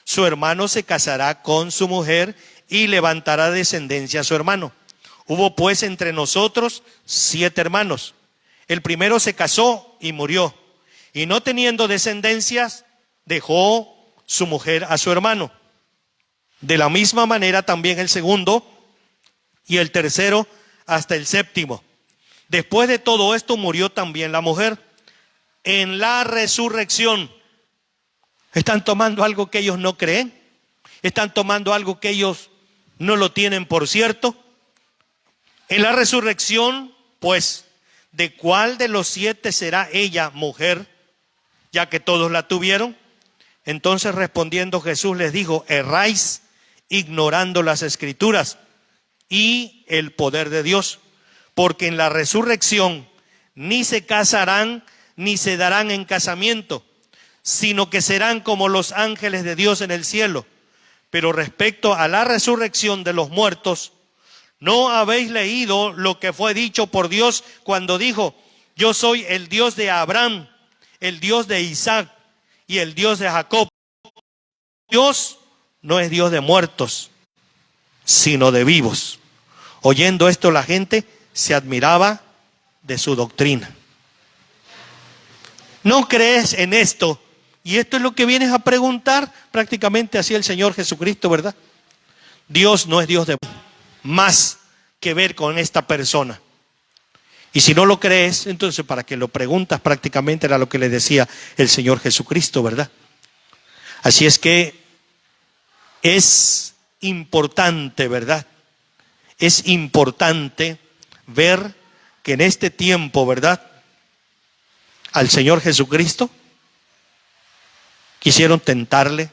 su hermano se casará con su mujer y levantará descendencia a su hermano. Hubo pues entre nosotros 7 hermanos. El primero se casó y murió, y no teniendo descendencias, dejó su mujer a su hermano. De la misma manera también el segundo y el tercero hasta el séptimo. Después de todo esto murió también la mujer. En la resurrección, están tomando algo que ellos no creen, están tomando algo que ellos no lo tienen por cierto. En la resurrección, pues, ¿de cuál de los 7 será ella mujer, ya que todos la tuvieron? Entonces respondiendo Jesús les dijo: erráis ignorando las Escrituras y el poder de Dios, porque en la resurrección ni se casarán ni se darán en casamiento, sino que serán como los ángeles de Dios en el cielo. Pero respecto a la resurrección de los muertos, ¿no habéis leído lo que fue dicho por Dios cuando dijo: yo soy el Dios de Abraham, el Dios de Isaac y el Dios de Jacob? Dios no es Dios de muertos, sino de vivos. Oyendo esto, la gente se admiraba de su doctrina. ¿No crees en esto? Y esto es lo que vienes a preguntar prácticamente así el Señor Jesucristo, ¿verdad? Dios no es Dios de más que ver con esta persona. Y si no lo crees, entonces para qué lo preguntas, prácticamente era lo que le decía el Señor Jesucristo, ¿verdad? Así es que es importante, ¿verdad? Es importante ver que en este tiempo, ¿verdad?, al Señor Jesucristo quisieron tentarle,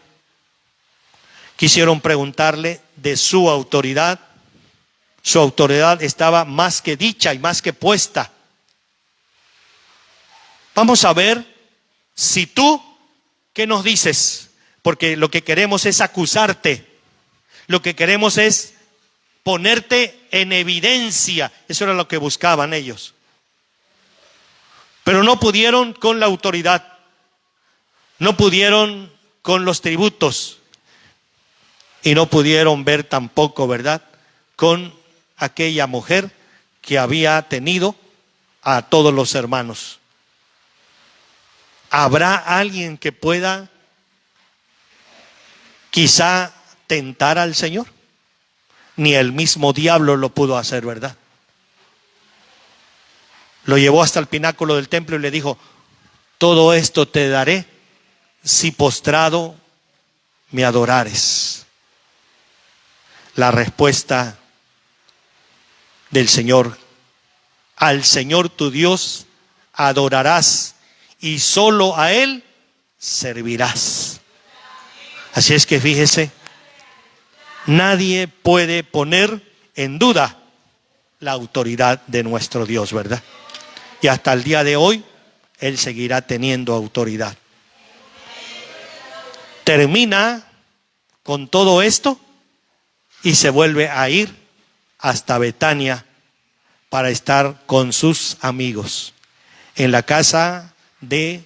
quisieron preguntarle de su autoridad. Su autoridad estaba más que dicha y más que puesta. Vamos a ver si tú, ¿qué nos dices? Porque lo que queremos es acusarte, lo que queremos es ponerte en evidencia. Eso era lo que buscaban ellos. Pero no pudieron con la autoridad, no pudieron con los tributos y no pudieron ver tampoco, ¿verdad?, con aquella mujer que había tenido a todos los hermanos. ¿Habrá alguien que pueda quizá tentar al Señor? Ni el mismo diablo lo pudo hacer, ¿verdad? Lo llevó hasta el pináculo del templo y le dijo: todo esto te daré si postrado me adorares. La respuesta del Señor: al Señor tu Dios adorarás y solo a Él servirás. Así es que fíjese, nadie puede poner en duda la autoridad de nuestro Dios, ¿verdad? Y hasta el día de hoy, Él seguirá teniendo autoridad. Termina con todo esto y se vuelve a ir hasta Betania para estar con sus amigos en la casa de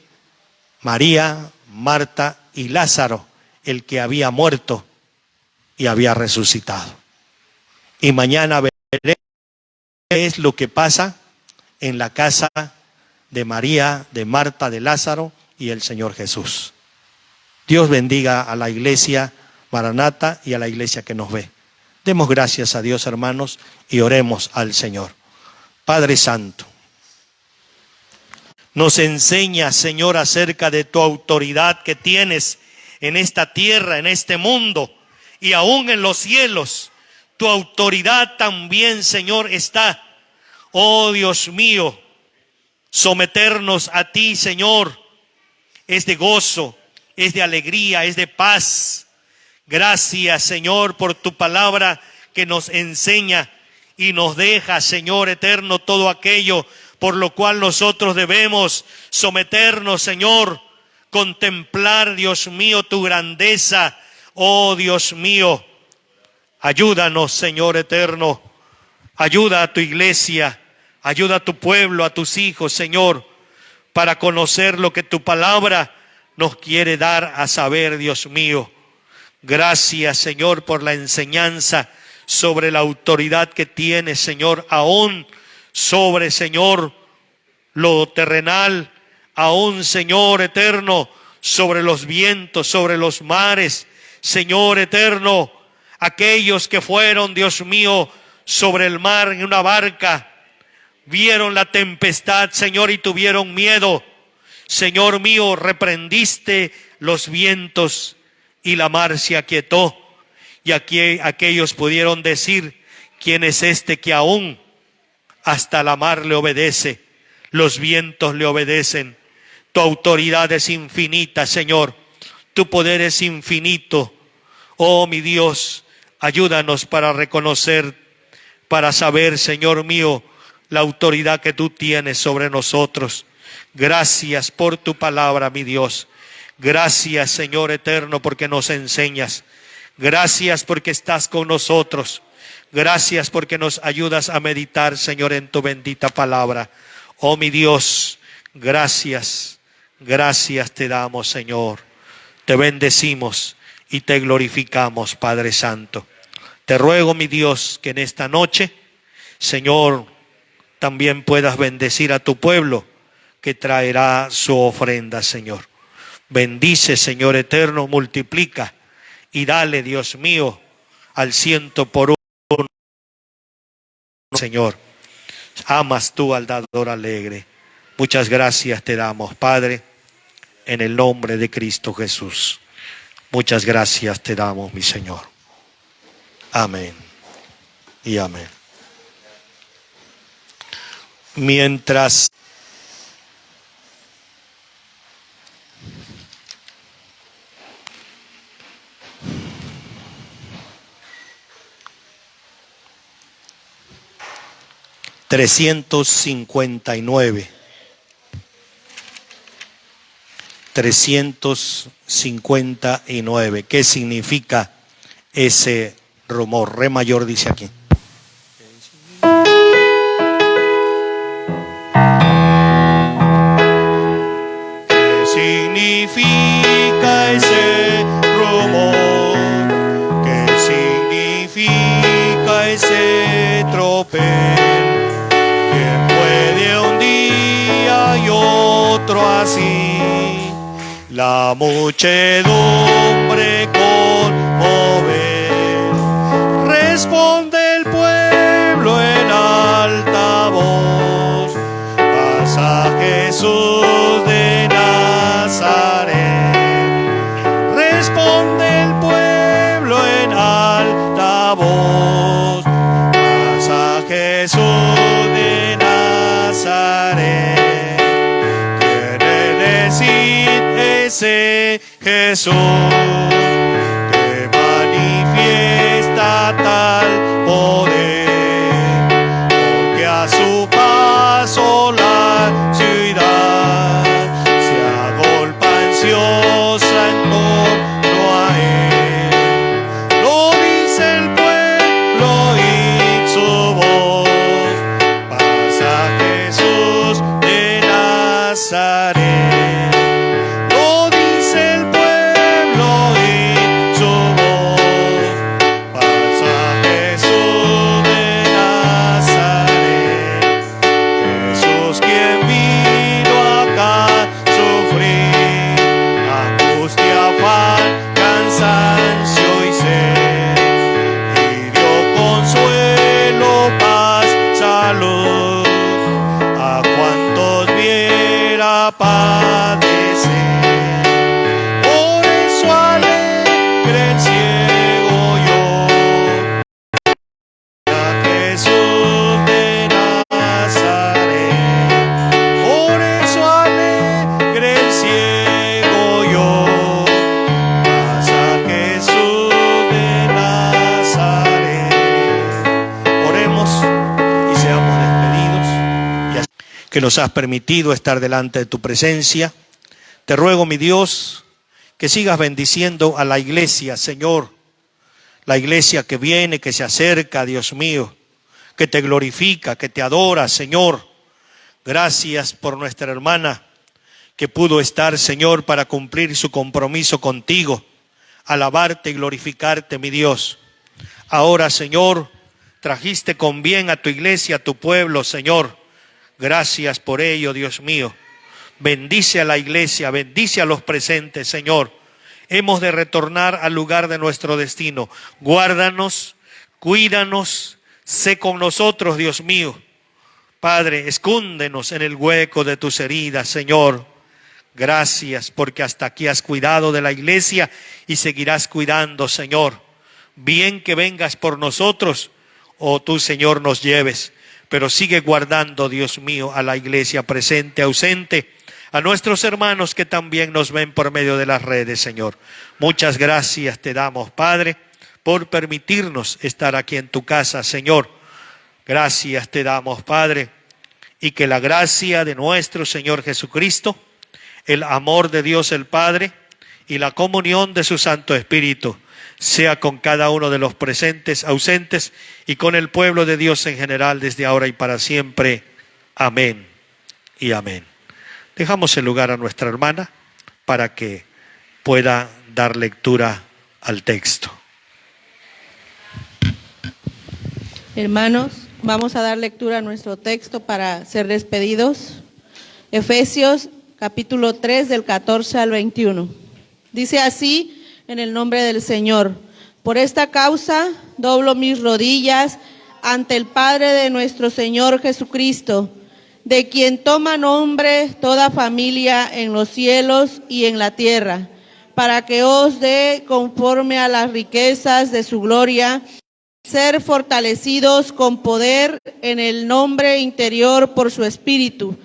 María, Marta y Lázaro, el que había muerto y había resucitado. Y mañana veré qué es lo que pasa en la casa de María, de Marta, de Lázaro y el Señor Jesús. Dios bendiga a la iglesia Maranata y a la iglesia que nos ve. Demos gracias a Dios, hermanos, y oremos al Señor. Padre Santo, nos enseña, Señor, acerca de tu autoridad que tienes en esta tierra, en este mundo y aún en los cielos. Tu autoridad también, Señor, está. Oh Dios mío, someternos a ti, Señor, es de gozo, es de alegría, es de paz. Gracias, Señor, por tu palabra que nos enseña y nos deja, Señor eterno, todo aquello por lo cual nosotros debemos someternos, Señor, contemplar, Dios mío, tu grandeza. Oh Dios mío, ayúdanos, Señor eterno. Ayuda a tu iglesia, ayuda a tu pueblo, a tus hijos, Señor, para conocer lo que tu palabra nos quiere dar a saber, Dios mío. Gracias, Señor, por la enseñanza sobre la autoridad que tienes, Señor, aún sobre, Señor, lo terrenal, aún, Señor eterno, sobre los vientos, sobre los mares, Señor eterno, aquellos que fueron, Dios mío, sobre el mar en una barca, vieron la tempestad, Señor, y tuvieron miedo. Señor mío, reprendiste los vientos y la mar se aquietó. Y aquí aquellos pudieron decir: ¿quién es este que aún hasta la mar le obedece? Los vientos le obedecen. Tu autoridad es infinita, Señor. Tu poder es infinito. Oh, mi Dios, ayúdanos para reconocer, para saber, Señor mío, la autoridad que tú tienes sobre nosotros. Gracias por tu palabra, mi Dios. Gracias, Señor eterno, porque nos enseñas. Gracias porque estás con nosotros. Gracias porque nos ayudas a meditar, Señor, en tu bendita palabra. Oh, mi Dios, gracias, gracias te damos, Señor. Te bendecimos y te glorificamos, Padre Santo. Te ruego, mi Dios, que en esta noche, Señor, también puedas bendecir a tu pueblo que traerá su ofrenda, Señor. Bendice, Señor eterno, multiplica y dale, Dios mío, al 100 por 1, Señor. Amas tú al dador alegre. Muchas gracias te damos, Padre, en el nombre de Cristo Jesús. Muchas gracias te damos, mi Señor. Amén y amén. Mientras $359, ¿qué significa ese rumor? Re mayor dice aquí. ¿Qué significa ese rumor? ¿Qué significa ese tropel? ¿Quién puede un día y otro así? La muchedumbre conmover. Responde el pueblo en alta voz. Pasa Jesús de Nazaret. Responde el pueblo en alta voz. Pasa Jesús de Nazaret. Ese Jesús que manifiesta tal poder, porque a su paso la ciudad se agolpa ansiosa en torno a él. Lo dice el pueblo y su voz. Pasa Jesús de Nazaret. Que nos has permitido estar delante de tu presencia. Te ruego, mi Dios, que sigas bendiciendo a la iglesia, Señor. La iglesia que viene, que se acerca, Dios mío, que te glorifica, que te adora, Señor. Gracias por nuestra hermana que pudo estar, Señor, para cumplir su compromiso contigo alabarte y glorificarte, mi Dios. Ahora, Señor, trajiste con bien a tu iglesia, a tu pueblo, Señor. Gracias por ello, Dios mío. Bendice a la iglesia, bendice a los presentes, Señor. Hemos de retornar al lugar de nuestro destino. Guárdanos, cuídanos, sé con nosotros, Dios mío. Padre, escóndenos en el hueco de tus heridas, Señor. Gracias porque hasta aquí has cuidado de la iglesia y seguirás cuidando, Señor. Bien que vengas por nosotros, o tú, Señor, nos lleves. Pero sigue guardando, Dios mío, a la iglesia presente, ausente, a nuestros hermanos que también nos ven por medio de las redes, Señor. Muchas gracias te damos, Padre, por permitirnos estar aquí en tu casa, Señor. Gracias te damos, Padre, y que la gracia de nuestro Señor Jesucristo, el amor de Dios el Padre y la comunión de su Santo Espíritu sea con cada uno de los presentes, ausentes y con el pueblo de Dios en general desde ahora y para siempre. Amén y amén. Dejamos el lugar a nuestra hermana para que pueda dar lectura al texto. Hermanos, vamos a dar lectura a nuestro texto para ser despedidos. Efesios capítulo 3 del 14 al 21. Dice así en el nombre del Señor: por esta causa doblo mis rodillas ante el Padre de nuestro Señor Jesucristo, de quien toma nombre toda familia en los cielos y en la tierra, para que os dé conforme a las riquezas de su gloria, ser fortalecidos con poder en el nombre interior por su Espíritu,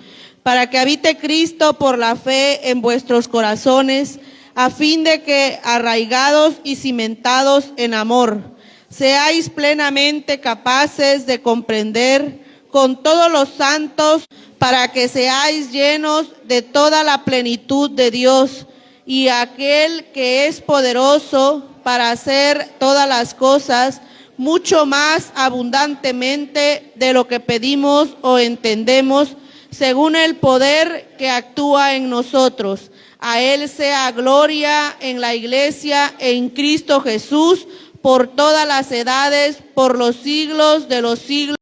para que habite Cristo por la fe en vuestros corazones, a fin de que, arraigados y cimentados en amor, seáis plenamente capaces de comprender con todos los santos, para que seáis llenos de toda la plenitud de Dios, y aquel que es poderoso para hacer todas las cosas mucho más abundantemente de lo que pedimos o entendemos, según el poder que actúa en nosotros. A Él sea gloria en la iglesia en Cristo Jesús por todas las edades, por los siglos de los siglos.